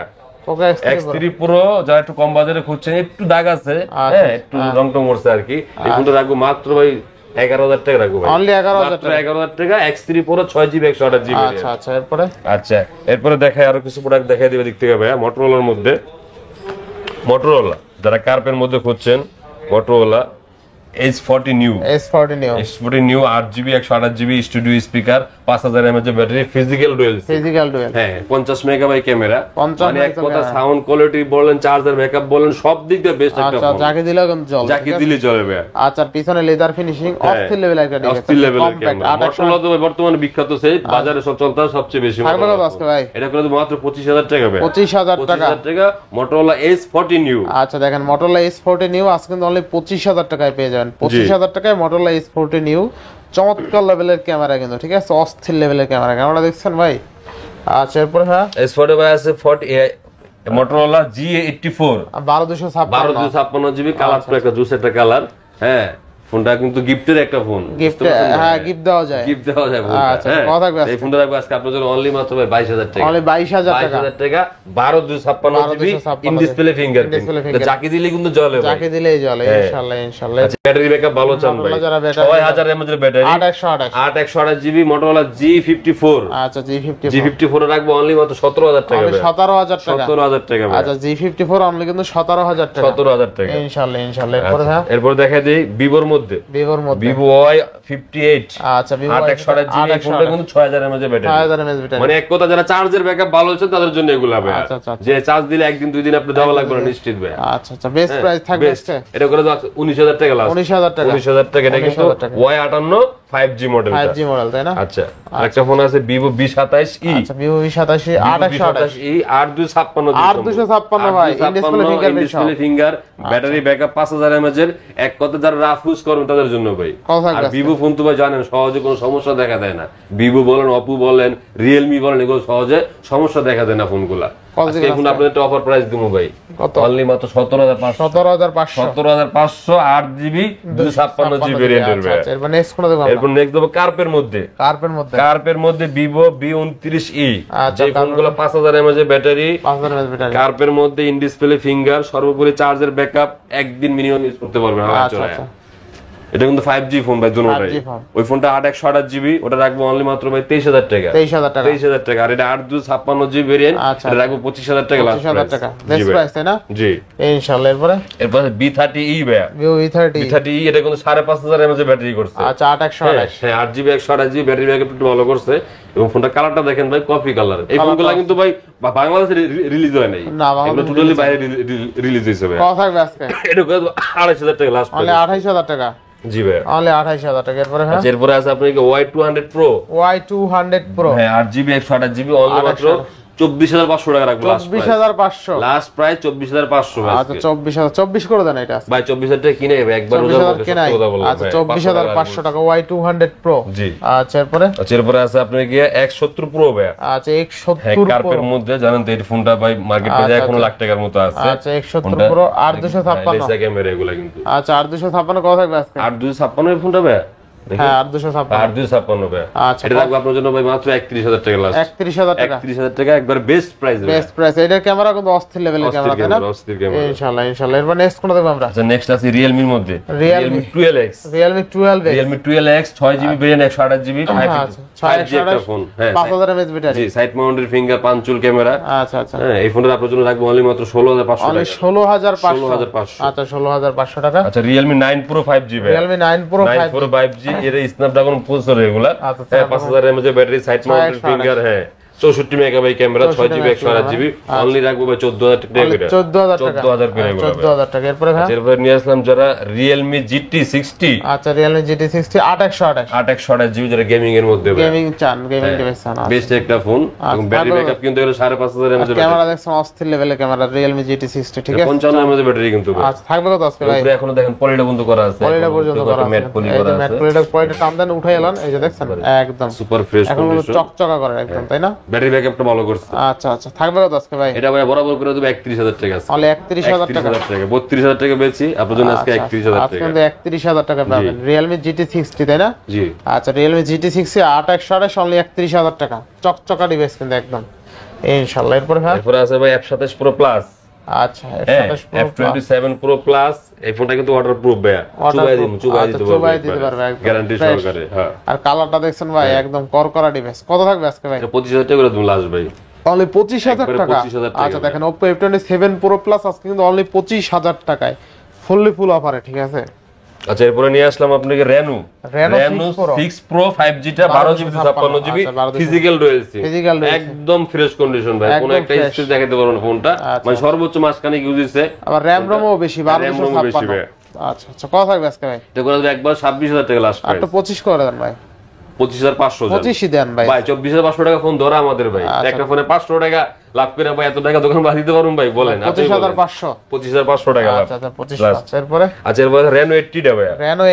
X3 Pro যারা একটু কম বাজারে খুঁজছেন একটু দাগ আছে হ্যাঁ একটু রং টং মরছে আর কি এই ফোনটা রাখবো মাত্র ভাই 11000 টাকা রাখবো ভাই অনলি 11000 টাকা 11000 টাকা X3 Pro 6GB 128GB আচ্ছা আচ্ছা এরপরে আচ্ছা এরপরে দেখাই আরো কিছু প্রোডাক্ট দেখাই দিবে দিক থেকে ভাই Motorola মধ্যে Motorola যারা কার্পের মধ্যে খুঁজছেন Motorola S40 New S40 New 8GB 128GB studio speaker 5000 mAh battery physical dual হ্যাঁ 50 মেগাবাইট ক্যামেরা মানে এক কথা সাউন্ড কোয়ালিটি বলেন চার্জার ব্যাকআপ বলেন সব দিক দিয়ে বেস্ট একটা ফোন যাকে দিলেও কিন্তু চলে যাকে দিলে চলবে আচ্ছা পিছনে লেদার ফিনিশিং অস্থির লেভেল একটা ডিভাইস অস্থির লেভেলের ক্যামেরা Motorola তো বর্তমানে বিখ্যাত সেট বাজারে সব চলতে সবচেয়ে বেশি ভাই এটা করে মাত্র 25000 টাকা ভাই 25000 টাকা Motorola S40 New আচ্ছা দেখেন Motorola S40 New আজকে কিন্তু অনলি 25000 টাকায় পেয়ে যাবেন 25000 টাকায় Motorola S40 New চমৎকার লেভেলের ক্যামেরা কিন্তু ঠিক আছে অস্থির লেভেলের ক্যামেরা দেখছেন ভাই আচ্ছা এরপর হ্যাঁ S40 ভাই আছে 40 Motorola G84 12256 GB কালার তো একটা জুস একটা কালার হ্যাঁ ফোনটা কিন্তু গিফটের একটা ফোন গিফট হ্যাঁ গিফট দেওয়া যায় আচ্ছা কথা কই এই ফোনটা রাখবো আজকে আপনাদের জন্য অনলি মাত্র 22000 টাকা অনলি 22000 টাকা 12256GB ইন ডিসপ্লে ফিঙ্গারপ্রিন্ট যাকে দিলে কিন্তু জ্বলে যাকে দিলেই জ্বলে ইনশাআল্লাহ ব্যাটারি ব্যাকআপ ভালো চান ভাই 6000 mAh battery 8128GB Motorola G54 আচ্ছা G54 রাখবো অনলি মাত্র 17000 টাকা 17000 টাকা 17000 টাকা আচ্ছা G54 অনলি কিন্তু 17000 টাকা 17000 টাকা ইনশাআল্লাহ এরপর দেখাই দেই Vivo মধ্যে Vivo Y58 আচ্ছা Vivo Y128GB ফোনটা কিন্তু 6000 mAh ব্যাটারি মানে এক কথা যারা চার্জের ব্যাকআপ ভালো হচ্ছে তাদের জন্য এগুলো হবে যে চার্জ দিলে একদিন দুই দিন আপনি দেওয়া লাগবে না নিশ্চিত ভাই আচ্ছা বেস্ট প্রাইস থাকবে এটা করে দাও 19000 টাকা লাস্ট 19000 টাকা এটা কিন্তু Y58 5G মডেল তাই না আচ্ছা আরেকটা ফোন আছে Vivo V27e আচ্ছা Vivo V27e 8258 8256 ভাই display finger battery backup 5000 mAh এর এক কথা যারা রাফ ইউজ করবেন তাদের জন্য ভাই আর Vivo ফোন তো ভাই জানেন সহজে কোনো সমস্যা দেখা দেয় না Vivo বলেন Oppo বলেন Realme বলেন এগুলো সহজে সমস্যা দেখা দেয় না ফোনগুলা আজকে এখন আপনাদের একটা অফার প্রাইস দিমু ভাই কত অনলি মাত্র 17500 8GB 256GB ভেরিয়েন্টের ভাই আচ্ছা এরপর নেক্সট কোন দেখব এরপর নেক্সট দেব কার্পের মধ্যে Vivo V29e যে ফোনগুলো 5000 mAh ব্যাটারি কার্পের মধ্যে ইন ডিসপ্লে ফিঙ্গার সর্বোপরি চার্জের ব্যাকআপ একদিন মিনিমাম ইউজ করতে পারবেন আচ্ছা এটা কিন্তু 5G ফোন ভাই দুটোটাই ওই ফোনটা 8128GB ওটা রাখবো অনলি মাত্র ভাই 23000 টাকা আর এটা 8256GB ভেরিয়েন্ট এটা রাখবো 25000 টাকা লাস্ট বেস্ট প্রাইস তাই না জি ইনশাআল্লাহ এরপর B30e ভাই Vivo V30e এটা কিন্তু 5500 mAh ব্যাটারি করছে আচ্ছা 8128 হ্যাঁ 8GB 128GB ব্যাটারি ব্যাকআপ একটু ভালো করছে এবং ফোনটা কালারটা দেখেন ভাই কফি কালার এই ফোনগুলো কিন্তু ভাই বাংলাদেশে রিলিজ হয় নাই এগুলো টোটালি বাইরে রিলিজ হইছে ভাই কত থাকবে আজকে এটা 28000 টাকা লাস্ট অনলি 28000 টাকা জি ভাই অনলি 28000 টাকা এরপর হ্যাঁ এরপর আছে আপনার Y200 Pro হ্যাঁ 8GB 128GB অনলি মাত্র 24500 টাকা রাখবো 24500 লাস্ট প্রাইস 24500 আচ্ছা 24000 করে দেন এটা ভাই 24000 টাকা কিনে একবার আচ্ছা 24500 টাকা Y200 Pro জি আচ্ছা এরপরে আছে আপনার কি 170 Pro ভাই আচ্ছা 170 Pro কার্পের মধ্যে জানেন তো এই ফোনটা ভাই মার্কেট প্রাইস এখন লাখ টাকার মতো আছে আচ্ছা 170 Pro 8256 লেসা ক্যামেরা এগুলা কিন্তু আচ্ছা 8256 কত থাকবে আজকে 8256 এর ফোনটা ভাই হ্যাঁ 8256 ভাই আচ্ছা এটা রাখবো আপনার জন্য ভাই মাত্র 31000 টাকা লাস্ট 31000 টাকা একবার বেস্ট প্রাইস এটার ক্যামেরা কিন্তু অস্থির লেভেলের ক্যামেরা তাই না ইনশাআল্লাহ এরপর নেক্সট কোন দেখব আমরা আচ্ছা নেক্সট আছে Realme এর মধ্যে Realme 12X 6GB variant 128GB 5G একটা ফোন হ্যাঁ 5000 mAh battery G side mounted finger পাঁচচুল camera আচ্ছা হ্যাঁ এই ফোনটা আপনার জন্য রাখবো অনলি মাত্র 16500 টাকা 16500 আচ্ছা 16500 টাকা আচ্ছা Realme 9 Pro 5G ভাই Realme 9 Pro 5G এর স্ন্যাপড্রাগন প্রসেসর এগুলা 5000 mAh battery side mounted finger হ্যাঁ 64 megabyte camera, 6GB 128GB, only রাখবো ভাই 14000 টাকা করে। 14000 করে 14000 টাকা। এরপরে ভাই এরপর নিয়ে আসলাম যারা Realme GT60, আচ্ছা Realme GT60 8128 8128GB, যেটা গেমিং এর মধ্যে ভাই, গেমিং চান, গেমিং ডিভাইস চান। বেস্ট একটা ফোন, এবং ব্যাটারি ব্যাকআপ কিন্তু এর 5500 এর মধ্যে। ক্যামেরা দেখছেন অস্থির লেভেলের ক্যামেরা Realme GT60, ঠিক আছে 55 এর মধ্যে ব্যাটারি কিন্তু ভাই। আচ্ছা থাকবে কত আজকে ভাই? উপরে এখনো দেখেন পলিটা বন্ধ করা আছে, পলিটা পর্যন্ত করা আছে, ম্যাট পলি এই করা যে আছে, ম্যাট পলিটা টান দেন উঠাই এলেন, এই যে দেখছেন একদম সুপার ফ্রেশ এখন কন্ডিশন, চকচকা করে একদম, তাই না? ব্যাটারি ব্যাকআপটা ভালো করছে। আচ্ছা আচ্ছা থাকবে কত আজকে ভাই? এটা ভাই বরাবর করে দেব 31000 টাকা আছে, তাহলে 31000 টাকা। 32000 টাকা বেচি আপনার জন্য আজকে 31000 আজকে টাকা। কিন্তু 31000 টাকা পাবেন Realme GT60, তাই না? জি আচ্ছা Realme GT60 8128 অনলি 31000 টাকা, চকচকা ডিভাইস কিন্তু একদম ইনশাআল্লাহ। এরপরে ভাই এরপর আছে ভাই F27 Pro Plus। আচ্ছা F27 Pro Plus, এই ফোনটা কিন্তু ওয়াটারপ্রুফ ভাই, চুবাই দিতে পারবে গ্যারান্টি সহকারে। হ্যাঁ, আর কালারটা দেখছেন ভাই একদম করকরা ডিভাইস। কত থাকবে আজকে ভাই? 25000 টাকা করে তুমি লাস্ট ভাই, অনলি 25000 টাকা। 25000 টাকা। আচ্ছা দেখেন Oppo F27 Pro Plus আজকে কিন্তু অনলি 25000 টাকায় ফুল অফারে, ঠিক আছে। আচ্ছা এরপরে নিয়ে আসলাম আপনাকে Reno 6 Pro 5G টা 12GB 56GB physical dual SIM, একদম ফ্রেশ কন্ডিশন ভাই, কোন একটা স্ক্রিন দেখাতে পারবো না ফোনটা, মানে সর্বোচ্চ মাসখানেক ইউজ হইছে, আবার RAM ROMও বেশি 1256। আচ্ছা আচ্ছা কত থাকবে আজকে ভাই? এটা করে দেব একবার 26000 টাকা লাস্ট প্রাইস, একটা 25 করে দেন ভাই, 25500 25 দেন ভাই। ভাই 24500 টাকা ফোন ধরা আমাদের ভাই, একটা ফোনে 500 টাকা লাভ করে ভাই, এত টাকা দোকান বাদ দিতে পারুম ভাই? বলেন 25500, 25500 টাকা লাভ। আচ্ছা আচ্ছা 25। এরপরে আচ্ছা এরপরে Reno 80 টা ভাই, Reno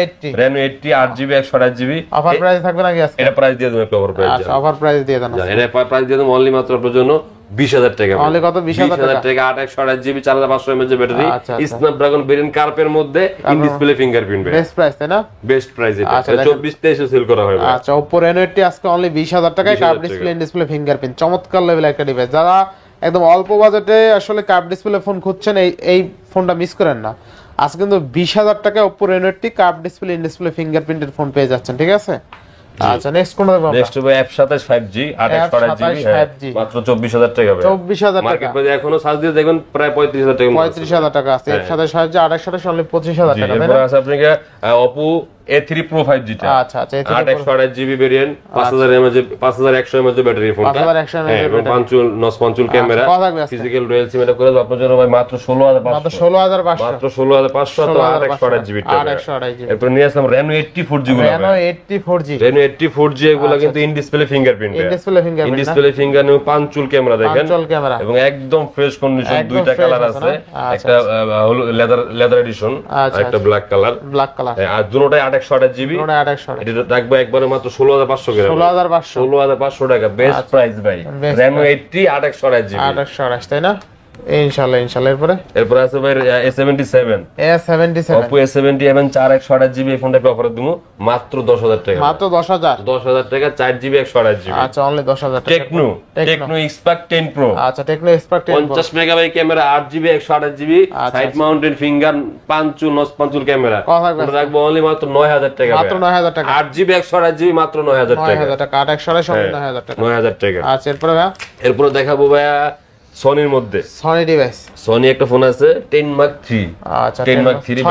80 8GB 128GB offer price থাকবে নাকি আজকে? এটা প্রাইস দিয়ে দেব, একটা অফার প্রাইস। আচ্ছা অফার প্রাইস দিয়ে দেন, এটা প্রাইস দিয়ে দেব অনলি মাত্র আপনার জন্য 20000 টাকা। অনলি কত? 20000 টাকা, 8128GB 4500 mAh battery, Snapdragon variant কার্ভের মধ্যে ইন ডিসপ্লে ফিঙ্গারপ্রিন্ট ভাই, বেস্ট প্রাইস, তাই না? বেস্ট প্রাইস এটা 24-23 এ সেল করা হয় ভাই। আচ্ছা Oppo Reno 80 আজকে অনলি 20000 টাকায় curve display in display fingerprint, চমৎকার লেভেল একটা ডিভাইস। যারা একদম অল্প বাজেটে আসলে কার্ভ ডিসপ্লে ফোন খুঁজছেন, এই ফোনটা মিস করেন না। আজকে কিন্তু 20000 টাকায় Oppo Reno 80 curve display in display ফিঙ্গারপ্রিন্টের ফোন পেয়ে যাচ্ছেন, ঠিক আছে। আচ্ছা নেক্সট কোনটা দেব? নেক্সট হবে F27 5G 828GB, মাত্র 24000 টাকা ভাই, 24000 টাকা। মার্কেট প্রাইস এখনো সার্চ দিয়ে দেখুন প্রায় 35000 টাকা, 35000 টাকা আছে। F27 5G 828 অনলি 25000 টাকা, তাই এরপর না? আছে আপনাকে Oppo A3 Pro 5G টা, আচ্ছা আচ্ছা 828GB ভেরিয়েন্ট, 5100 mAh ব্যাটারি ফোনটা, 5100 mAh এবং পাঁচুল ক্যামেরা, ফিজিক্যাল ডুয়াল সিম, এটা করে দাও আপনার জন্য ভাই মাত্র 16500, মাত্র 16500, মাত্র 16500 তো 828GB টাকা। এরপর নিয়ে আসলাম Reno 80 4G গুলো, Reno 80 4G, Reno 80 4G এগুলো কিন্তু in display fingerprint, in display finger new punch hole camera দেখেন, ক্যামেরা এবং একদম ফ্রেশ কন্ডিশন, দুইটা কালার আছে, একটা হলো লেদার এডিশন আর একটা ব্ল্যাক কালার, আর দুটোটাই 828GB, এটা রাখবো একবারে মাত্র 16500 করে, 16500 টাকা, বেস্ট প্রাইস ভাই Reno 80 828GB, তাই না? ইনশাআল্লাহ এরপর আছে ভাই A77 Oppo A70 এবং 4128GB, এই ফোনটা অফারে দিমু মাত্র 10000 টাকা, মাত্র 10000 টাকা, 4GB 128GB। আচ্ছা অনলি 10000 টাকা। টেকনো Spark 10 Pro, আচ্ছা Tecno Spark 10 Pro, 50 megabyte camera, 8GB 128GB, side mounted finger punch hole camera, রাখবো অনলি মাত্র 9000 টাকা, মাত্র 9000 টাকা, 8GB 128GB মাত্র 9000 টাকা, 9000 টাকা 828 সঙ্গে 9000 টাকা, 9000 টাকা। আচ্ছা এরপর দেখাবো ভাইয়া সনির মধ্যে, সনি ডিভাইস, সনি একটা ফোন আছে 10 Mark 3, আচ্ছা 10 Mark 3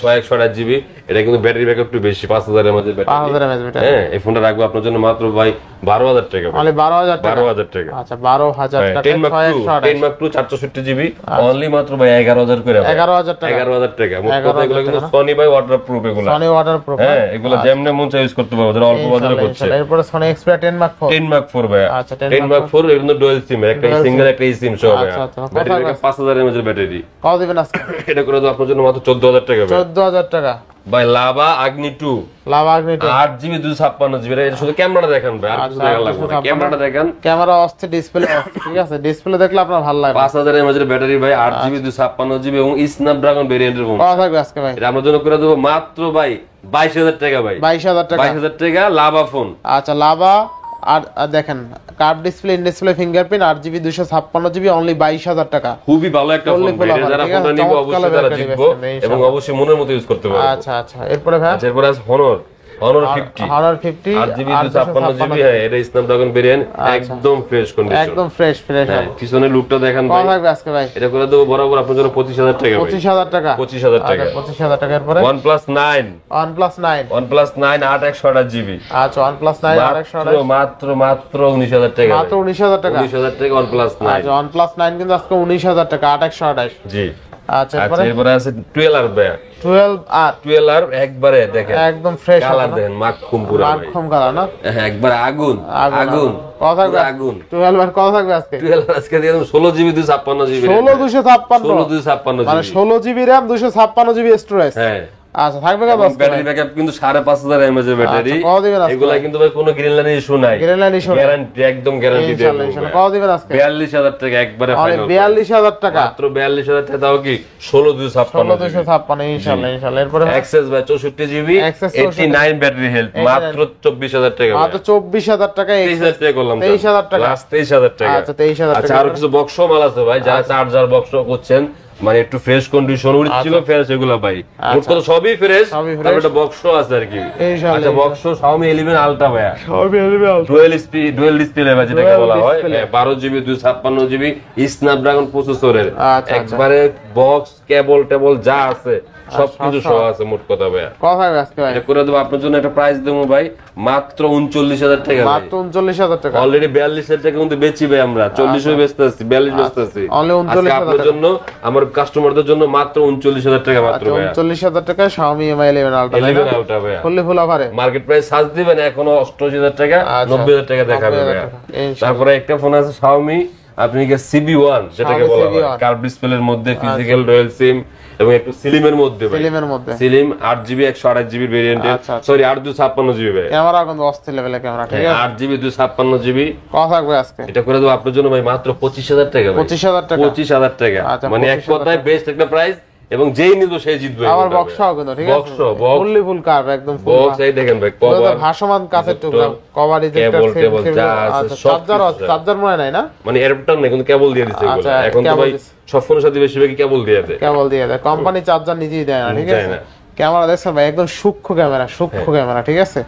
6128GB, এটা কিন্তু ব্যাটারি ব্যাকআপ একটু বেশি, 5000 এর মধ্যে ব্যাটারি, 5000 mAh ব্যাটারি। হ্যাঁ এই ফোনটা রাখবো আপনার জন্য মাত্র ভাই 12000 টাকা, অনলি 12000 টাকা, আচ্ছা 12000 টাকা, 10 Mark 2 464GB অনলি মাত্র ভাই 11000 করে, 11000 টাকা, 11000 টাকা। এগুলো কিন্তু সনি ভাই ওয়াটারপ্রুফ, এগুলো সনি ওয়াটারপ্রুফ, হ্যাঁ এগুলো যেমনে মন চাই ইউজ করতে পারবে, যারা অল্প বাজারে করছে। এরপর সনি Xperia 10 Mark 4, 10 Mark 4 ভাই, আচ্ছা 10 Mark 4 এর কিন্তু ডুয়াল সিম, একটা সিঙ্গেল একটা সিম সহ ভাই, ব্যাটারি 5000 এর মধ্যে ব্যাটারি, কত দিবেন আজকে? এটা করে দাও আপনার জন্য মাত্র 14000 টাকা, 14000 টাকা ভাই। লাভা আগ্নি 2 8GB 256GB, এটা শুধু ক্যামেরাটা দেখেন ভাই, আর কিছু দেখা লাগবে না, ক্যামেরাটা দেখেন, ক্যামেরা অস্থির, ডিসপ্লে ঠিক আছে, ডিসপ্লে দেখলে আপনার ভালো লাগবে, 5000 mAh ব্যাটারি ভাই, 8GB 256GB এবং স্ন্যাপড্রাগন ভেরিয়েন্টের ফোন। কত থাকবে আজকে ভাই? এটা আমরা জন্য করে দেব মাত্র ভাই 22000 টাকা ভাই, 22000 টাকা, 22000 টাকা লাভা ফোন। আচ্ছা লাভা, আর দেখেন curve display in display fingerprint 8GB 256GB only 22000 টাকা, খুবই ভালো একটা ফোন ভাই, এটা যারা ফোনটা নিব অবশ্যই তারা জিতবো এবং অবশ্যই মনের মতো ইউজ করতে পারবে। আচ্ছা এরপরে ভাই, এরপর আছে Honor Honor 50 Honor 50 8GB 256GB এটা স্ন্যাপড্রাগন ভেরিয়েন্ট একদম ফ্রেশ কন্ডিশন একদম ফ্রেশ পিছনে লুকটা দেখেন ভাই কত থাকবে আজকে ভাই এটা করে দেব বরাবর আপনার জন্য 25000 টাকা ভাই 25000 টাকা 25000 টাকা 25000 টাকার পরে OnePlus 9 OnePlus 9 8/128GB আচ্ছা OnePlus 9 8/128 মাত্র 19000 টাকা মাত্র 19000 টাকা 19000 টাকা OnePlus 9 আচ্ছা OnePlus 9 কিন্তু আজকে 19000 টাকা 8/128 জি আচ্ছা এরপরে আছে 12R ভাই 12R একবারে দেখেন একদম ফ্রেশ কালার দেখেন মাখুম পুরো ভাই মাখুম কালার না হ্যাঁ একবার আগুন কত থাকবে আগুন 12R কত থাকবে আজকে 12R আজকে দিয়ে 16GB 256GB 16256 মানে 16GB RAM 256GB স্টোরেজ হ্যাঁ আচ্ছা থাকবে কত আজকে ব্যাটারি ব্যাকআপ কিন্তু 5500 mAh এর ব্যাটারি কত দিবেন আজকে এগুলা কিন্তু ভাই কোনো গ্রিন লাইন ইস্যু নাই গ্যারান্টি একদম গ্যারান্টি দেব ইনশাআল্লাহ কত দিবেন আজকে 42000 টাকা একবারে ফাইনাল 42000 টাকা মাত্র 42000 টাকা দাও কি 16256 ইনশাআল্লাহ এরপরে অ্যাক্সেস ভাই 64GB 89 ব্যাটারি হেলথ মাত্র 24000 টাকা মাত্র 24000 টাকা 23000 টাকা করলাম 23000 টাকা লাস্ট 23000 টাকা আচ্ছা 23000 টাকা আচ্ছা আর কিছু বক্স মাল আছে ভাই যারা চার্জার বক্স করছেন মানে একটু ফ্রেশ কন্ডিশন উড়ছিল ফ্রেশ এগুলা ভাই মোট কথা সবই ফ্রেশ তবে এটা বক্স আছে আর কি আচ্ছা বক্স Xiaomi 11 Ultra ভাই Xiaomi 11 Ultra ডুয়াল ডিসপ্লে ভাই যেটাকে বলা হয় 12GB 256GB স্ন্যাপড্রাগন প্রসেসরের একবারে বক্স কেবল টেবল যা আছে সবকিছু সহ আছে মোট কথা ভাই কত থাকবে আজকে ভাই এটা করে দেব আপনার জন্য একটা প্রাইস দেবো ভাই মাত্র 39000 টাকা মাত্র 39000 টাকা অলরেডি 42000 টাকা কিন্তু বেচি ভাই আমরা 40 বেচতেছি 42 বেচতেছি অনলি 39000 আপনার জন্য আমার কাস্টমারদের জন্য মাত্র 39000 টাকা মাত্র ভাই 39000 টাকা Xiaomi Mi 11 Ultra 11 Ultra ভাই ফুললি ফুল অফারে মার্কেট প্রাইস সার্চ দিবেন এখনো 88000 টাকা 90000 টাকা দেখাবে ভাই তারপরে একটা ফোন আছে Xiaomi আপনি কি CB1 যেটাকে বলা হয় কার্ভ ডিসপ্লের মধ্যে ফিজিক্যাল ডুয়াল সিম এবং একটু সিলিমের মধ্যে slim 8GB 128GB variant sorry 8/256GB ভাই ক্যামেরা কিন্তু অস্থির লেভেলের ক্যামেরা ঠিক আছে 8GB 256GB কত থাকবে আজকে এটা করে দেব আপনার জন্য ভাই মাত্র 25000 টাকা ভাই 25000 টাকা মানে এক কথায় বেস্ট একটা প্রাইস এবং যেই নিব সেই জিতবে আমার বক্সও কিন্তু ঠিক আছে ফুললি ফুল কার্ভ একদম ফুল বক্স এই দেখেন ভাই কভার ভাসমান কাচের টুকরা কভার ইজেক্টর চার্জার মনে নাই না মানে অ্যাডাপ্টার নাই কিন্তু কেবল দিয়ে দিছে এগুলো এখন তো ভাই সব ফোনের সাথে বেশিরভাগই কেবল দিয়ে দেয় কোম্পানি চার্জার নিজেই দেয় না ঠিক আছে ক্যামেরা দেখছেন ভাই একদম সূক্ষ্ম ক্যামেরা ঠিক আছে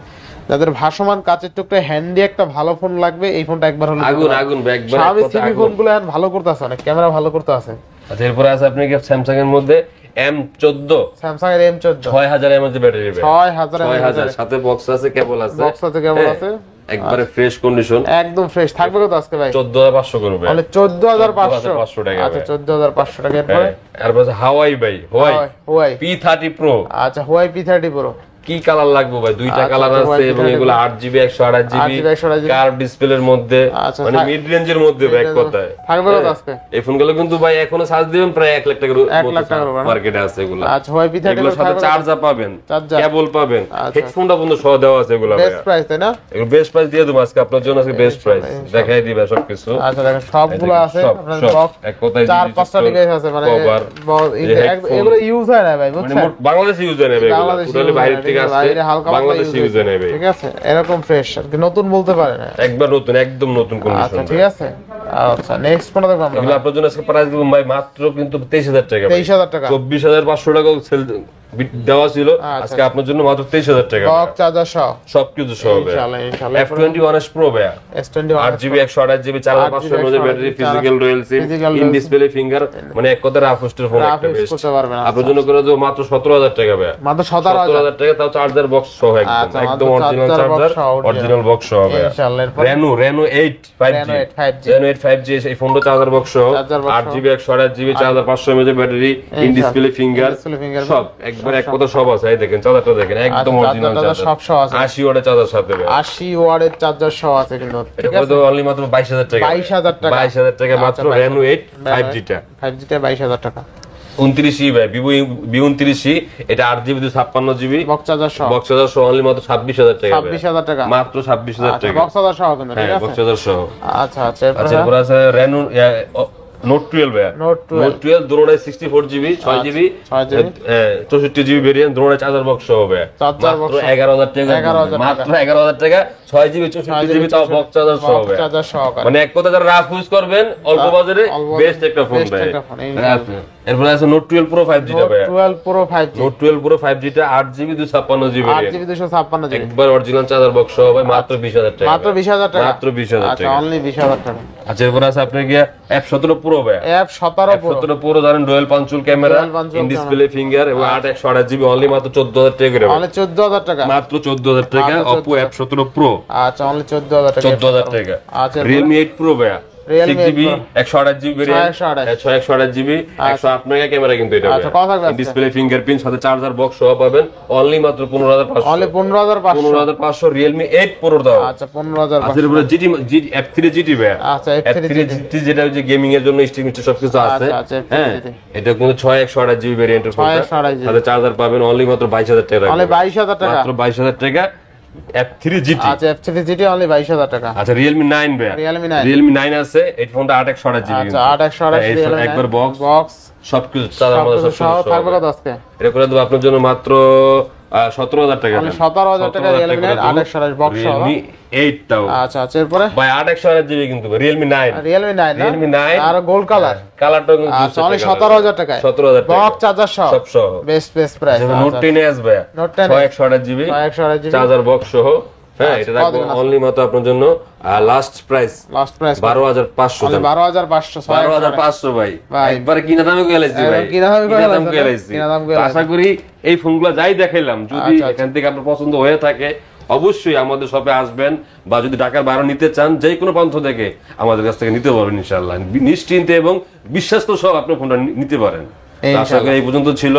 যাদের ভাসমান কাচের টুকরা হ্যান্ডি একটা ভালো ফোন লাগবে এই ফোনটা একবার হলো আগুন একবার আমি সিবি ফোনগুলো এখন ভালো করতেছে অনেক ক্যামেরা ভালো করতে আছে আচ্ছা এরপর আছে আপনি কি স্যামসাং এর মধ্যে M14 স্যামসাং এর M14 6000 mAh ব্যাটারি 6000 সাথে বক্স আছে কেবল আছে একবারে ফ্রেশ কন্ডিশন একদম ফ্রেশ থাকবে কত আজকে ভাই 14500 করবে মানে 14500 টাকা আচ্ছা 14500 টাকা এরপর হাওয়াই ভাই হাওয়াই P30 Pro আচ্ছা হাওয়াই P30 Pro কি কালার লাগবে ভাই দুইটা কালার আছে এবং এগুলো 8GB 128GB কার্ভ ডিসপ্লের মধ্যে মানে মিড রেঞ্জের মধ্যে এক কথায় থাকবে কত আজকে এই ফোনগুলো কিন্তু ভাই এখনো সার্চ দিবেন প্রায় 1 লাখ টাকার মার্কেটে আছে এগুলো আচ্ছা হাওয়াই P30 এগুলোর সাথে চার্জার পাবেন কেবল পাবেন হেডফোনটা বন্ধ সহ দেওয়া আছে এগুলো বেস্ট প্রাইস তাই না এগুলো বেস্ট প্রাইস দিয়ে দেব আজকে আপনার জন্য আজকে বেস্ট প্রাইস দেখাই দিবা সবকিছু আচ্ছা দেখেন সবগুলো আছে আপনাদের বক্স এক কথায় 4-5টা ডিভাইস আছে মানে এগুলো ইউজ হয় না ভাই বুঝছেন মানে বাংলাদেশে ইউজ হয় না ভাই এগুলো টোটালি বাইরে থেকে আসছে বাংলাদেশে ইউজ হয় না ভাই ঠিক আছে এরকম ফ্রেশ আর কি নতুন বলতে পারে না একবার নতুন একদম নতুন কন্ডিশন আচ্ছা ঠিক আছে আচ্ছা নেক্সট কোন দেখব আমরা এগুলো আপনার জন্য আজকে প্রাইস দেব ভাই মাত্র কিন্তু 23000 টাকা 23000 টাকা 24500 টাকা সেল দেওয়া ছিল আজকে আপনার জন্য মাত্র 23000 টাকা বক্স চার্জার সহ সবকিছু সহ ইনশাআল্লাহ F21s Pro ভাই S21 8GB 128GB 4500 mAh battery physical dual SIM in display finger মানে এক কথা রাফস্টের ফোন একটা বেস্ট আপনার জন্য করে দেব মাত্র 17000 টাকা ভাই মাত্র 17000 টাকা তাও চার্জার বক্স সহ একদম অরিজিনাল চার্জার অরিজিনাল বক্স সহ ইনশাআল্লাহ Reno 8 5G Reno 8 5G এই ফোনটা চার্জার বক্স সহ 8GB 128GB 4500 mAh battery in display finger সব একবার এক কথা সব আছে এই দেখেন চার্জারটা দেখেন একদম অরিজিনাল চার্জার সব সহ আছে 80 ওয়াটের চার্জার সাথে 80 ওয়াটের চার্জার সহ আছে কিন্তু ঠিক আছে এটা অনলি মাত্র 22000 টাকা 22000 টাকা মাত্র Reno 8 5G টা 5G টা 22000 টাকা 29 ভাই Vivo 29 এটা 8GB 256GB বক্স চার্জার সহ অনলি মাত্র 26000 টাকা 26000 টাকা মাত্র 26000 টাকা বক্স চার্জার সহ কিন্তু ঠিক আছে বক্স চার্জার সহ আচ্ছা এরপর আছে Reno Note 12 ভাই Note 12 দুটোটাই 64GB 6GB 64GB ভেরিয়েন্ট দুটোটাই চার্জার বক্স সহ হবে মাত্র 11000 টাকা মাত্র 11000 টাকা 6GB 64GB তাও বক্স চার্জার সহ হবে মানে এক কথা যারা রাফ ইউজ করবেন অল্প বাজারে বেস্ট একটা ফোন ভাই এরপরে আছে নোট 12 প্রো 5G টা ভাই। 12 pro 5G, note 12 pro 5G টা 8GB 256GB 8GB 256GB, একবার অরিজিনাল চার্জার বক্স সহ ভাই, মাত্র 20000 টাকা। মাত্র 20000 টাকা, মাত্র 20000 আচ্ছা টাকা। অনলি 20000 টাকা। আচ্ছা এরপরে আছে আপনার গিয়া F17 প্রো ভাই। F17 প্রো, F17 প্রো ধরেন dual পাঞ্চুল camera, Dual punch hole in display finger এবং 8/128GB অনলি মাত্র 14000 টাকা করে ভাই। অনলি 14000 টাকা, মাত্র 14000 টাকা Oppo F17 Pro, আচ্ছা অনলি 14000 টাকা, 14000 টাকা। আচ্ছা Realme 8 Pro ভাই, Realme 6GB 128GB variant, 128GB 108 mega camera কিন্তু এটা আচ্ছা, কথা থাকবে আজকে? ডিসপ্লে ফিঙ্গারপ্রিন্ট সাথে চার্জার বক্স সহ পাবেন অনলি মাত্র 15500। অনলি 15500, 15500 Realme 8 Pro দাও। আচ্ছা 15500, আচ্ছা এরপরে F3 GT ভাই। আচ্ছা F3 GT যেটা হচ্ছে গেমিং এর জন্য স্ট্রিম সবকিছু আছে। আচ্ছা, আচ্ছা, F3 হ্যাঁ GT এটা কিন্তু 6128GB ভেরিয়েন্টের ফোন, 6128GB সাথে চার্জার পাবেন অনলি মাত্র 22000 টাকা, অনলি 22000 টাকা, মাত্র 22000 টাকা F3 GT। আচ্ছা F3 GT অনলি 22000 টাকা। আচ্ছা Realme 9 ভাই, Realme 9 আছে, এই ফোনটা 8/128GB আচ্ছা 8/128GB একবার বক্স বক্স সবকিছু চার্জার মধ্যে সহ সবকিছু থাকবে কত আজকে? এটা করে দেব আপনার জন্য মাত্র 17000 টাকা। অনলি 17000 টাকা Realme 9 8/128 বক্স সহ। Realme 8 টাও আচ্ছা আচ্ছা এরপরে ভাই 8/128GB কিন্তু Realme 9, Realme 9 না, Realme 9 আর গোল্ড কালার, কালারটা কিন্তু আচ্ছা অনলি 17000 টাকায় 17000 টাকা বক্স চার্জার সহ, সব সহ। Best price. নোট 10s ভাই, note 10 6128GB 128GB charger box সহ। হ্যাঁ এটা কত রাখবো দিন আছে? অনলি মাত্র আপনার জন্য last price last price 12500 only 12500 12500 ভাই, ভাই। একবার কিনা দামে গেলাইছি ভাই, একবার কিনা দামে কিনা দাম গেলাইছি, গেলাইছি। কিনা দাম গেলাইছি। আশা করি এই ফোনগুলো যাই দেখাইলাম যদি আচ্ছা, আচ্ছা। এখান থেকে আপনার পছন্দ হয়ে থাকে অবশ্যই আমাদের শপে আসবেন, বা যদি ঢাকার বাইরে নিতে চান যে কোনো প্রান্ত থেকে আমাদের কাছ থেকে নিতে পারবেন ইনশাআল্লাহ, নিশ্চিন্তে এবং বিশ্বাস্ত সহ আপনি ফোনটা নিতে পারেন। তো আশা করি এই পর্যন্ত ছিল,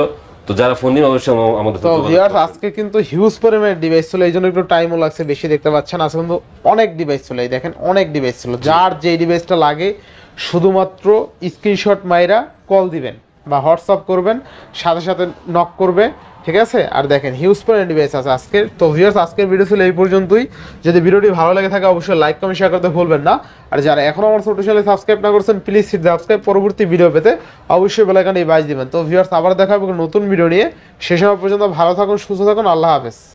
তো যারা ফোন নিন অবশ্যই আমাদের তো ভিউয়ার্স আজকে কিন্তু হিউজ পরিমাণের ডিভাইস ছিল, এই জন্য একটু টাইমও লাগছে, বেশি দেখতে পাচ্ছেন। আজকে কিন্তু অনেক ডিভাইস ছিল, এই দেখেন অনেক ডিভাইস ছিল। যার যে ডিভাইসটা লাগে শুধুমাত্র স্ক্রিনশট মাইরা কল দিবেন বা হোয়াটসঅ্যাপ করবেন, সাথে সাথে নক করবে, ঠিক আছে? আর দেখেন হিউজ পরিমাণের ডিভাইস আছে আজকের। তো ভিউয়ার্স আজকের ভিডিও ছিল এই পর্যন্তই। যদি ভিডিওটি ভালো লেগে থাকে অবশ্যই লাইক কমেন্ট শেয়ার করতে ভুলবেন না। আর যারা এখনো আমার ছোট চ্যানেলে সাবস্ক্রাইব না করছেন প্লিজ হিট সাবস্ক্রাইব, পরবর্তী ভিডিও পেতে অবশ্যই বেল আইকনটি বাজিয়ে দিবেন। তো ভিউয়ার্স আবার দেখা হবে নতুন ভিডিও নিয়ে, সে সময় পর্যন্ত ভালো থাকুন, সুস্থ থাকুন, আল্লাহ হাফেজ।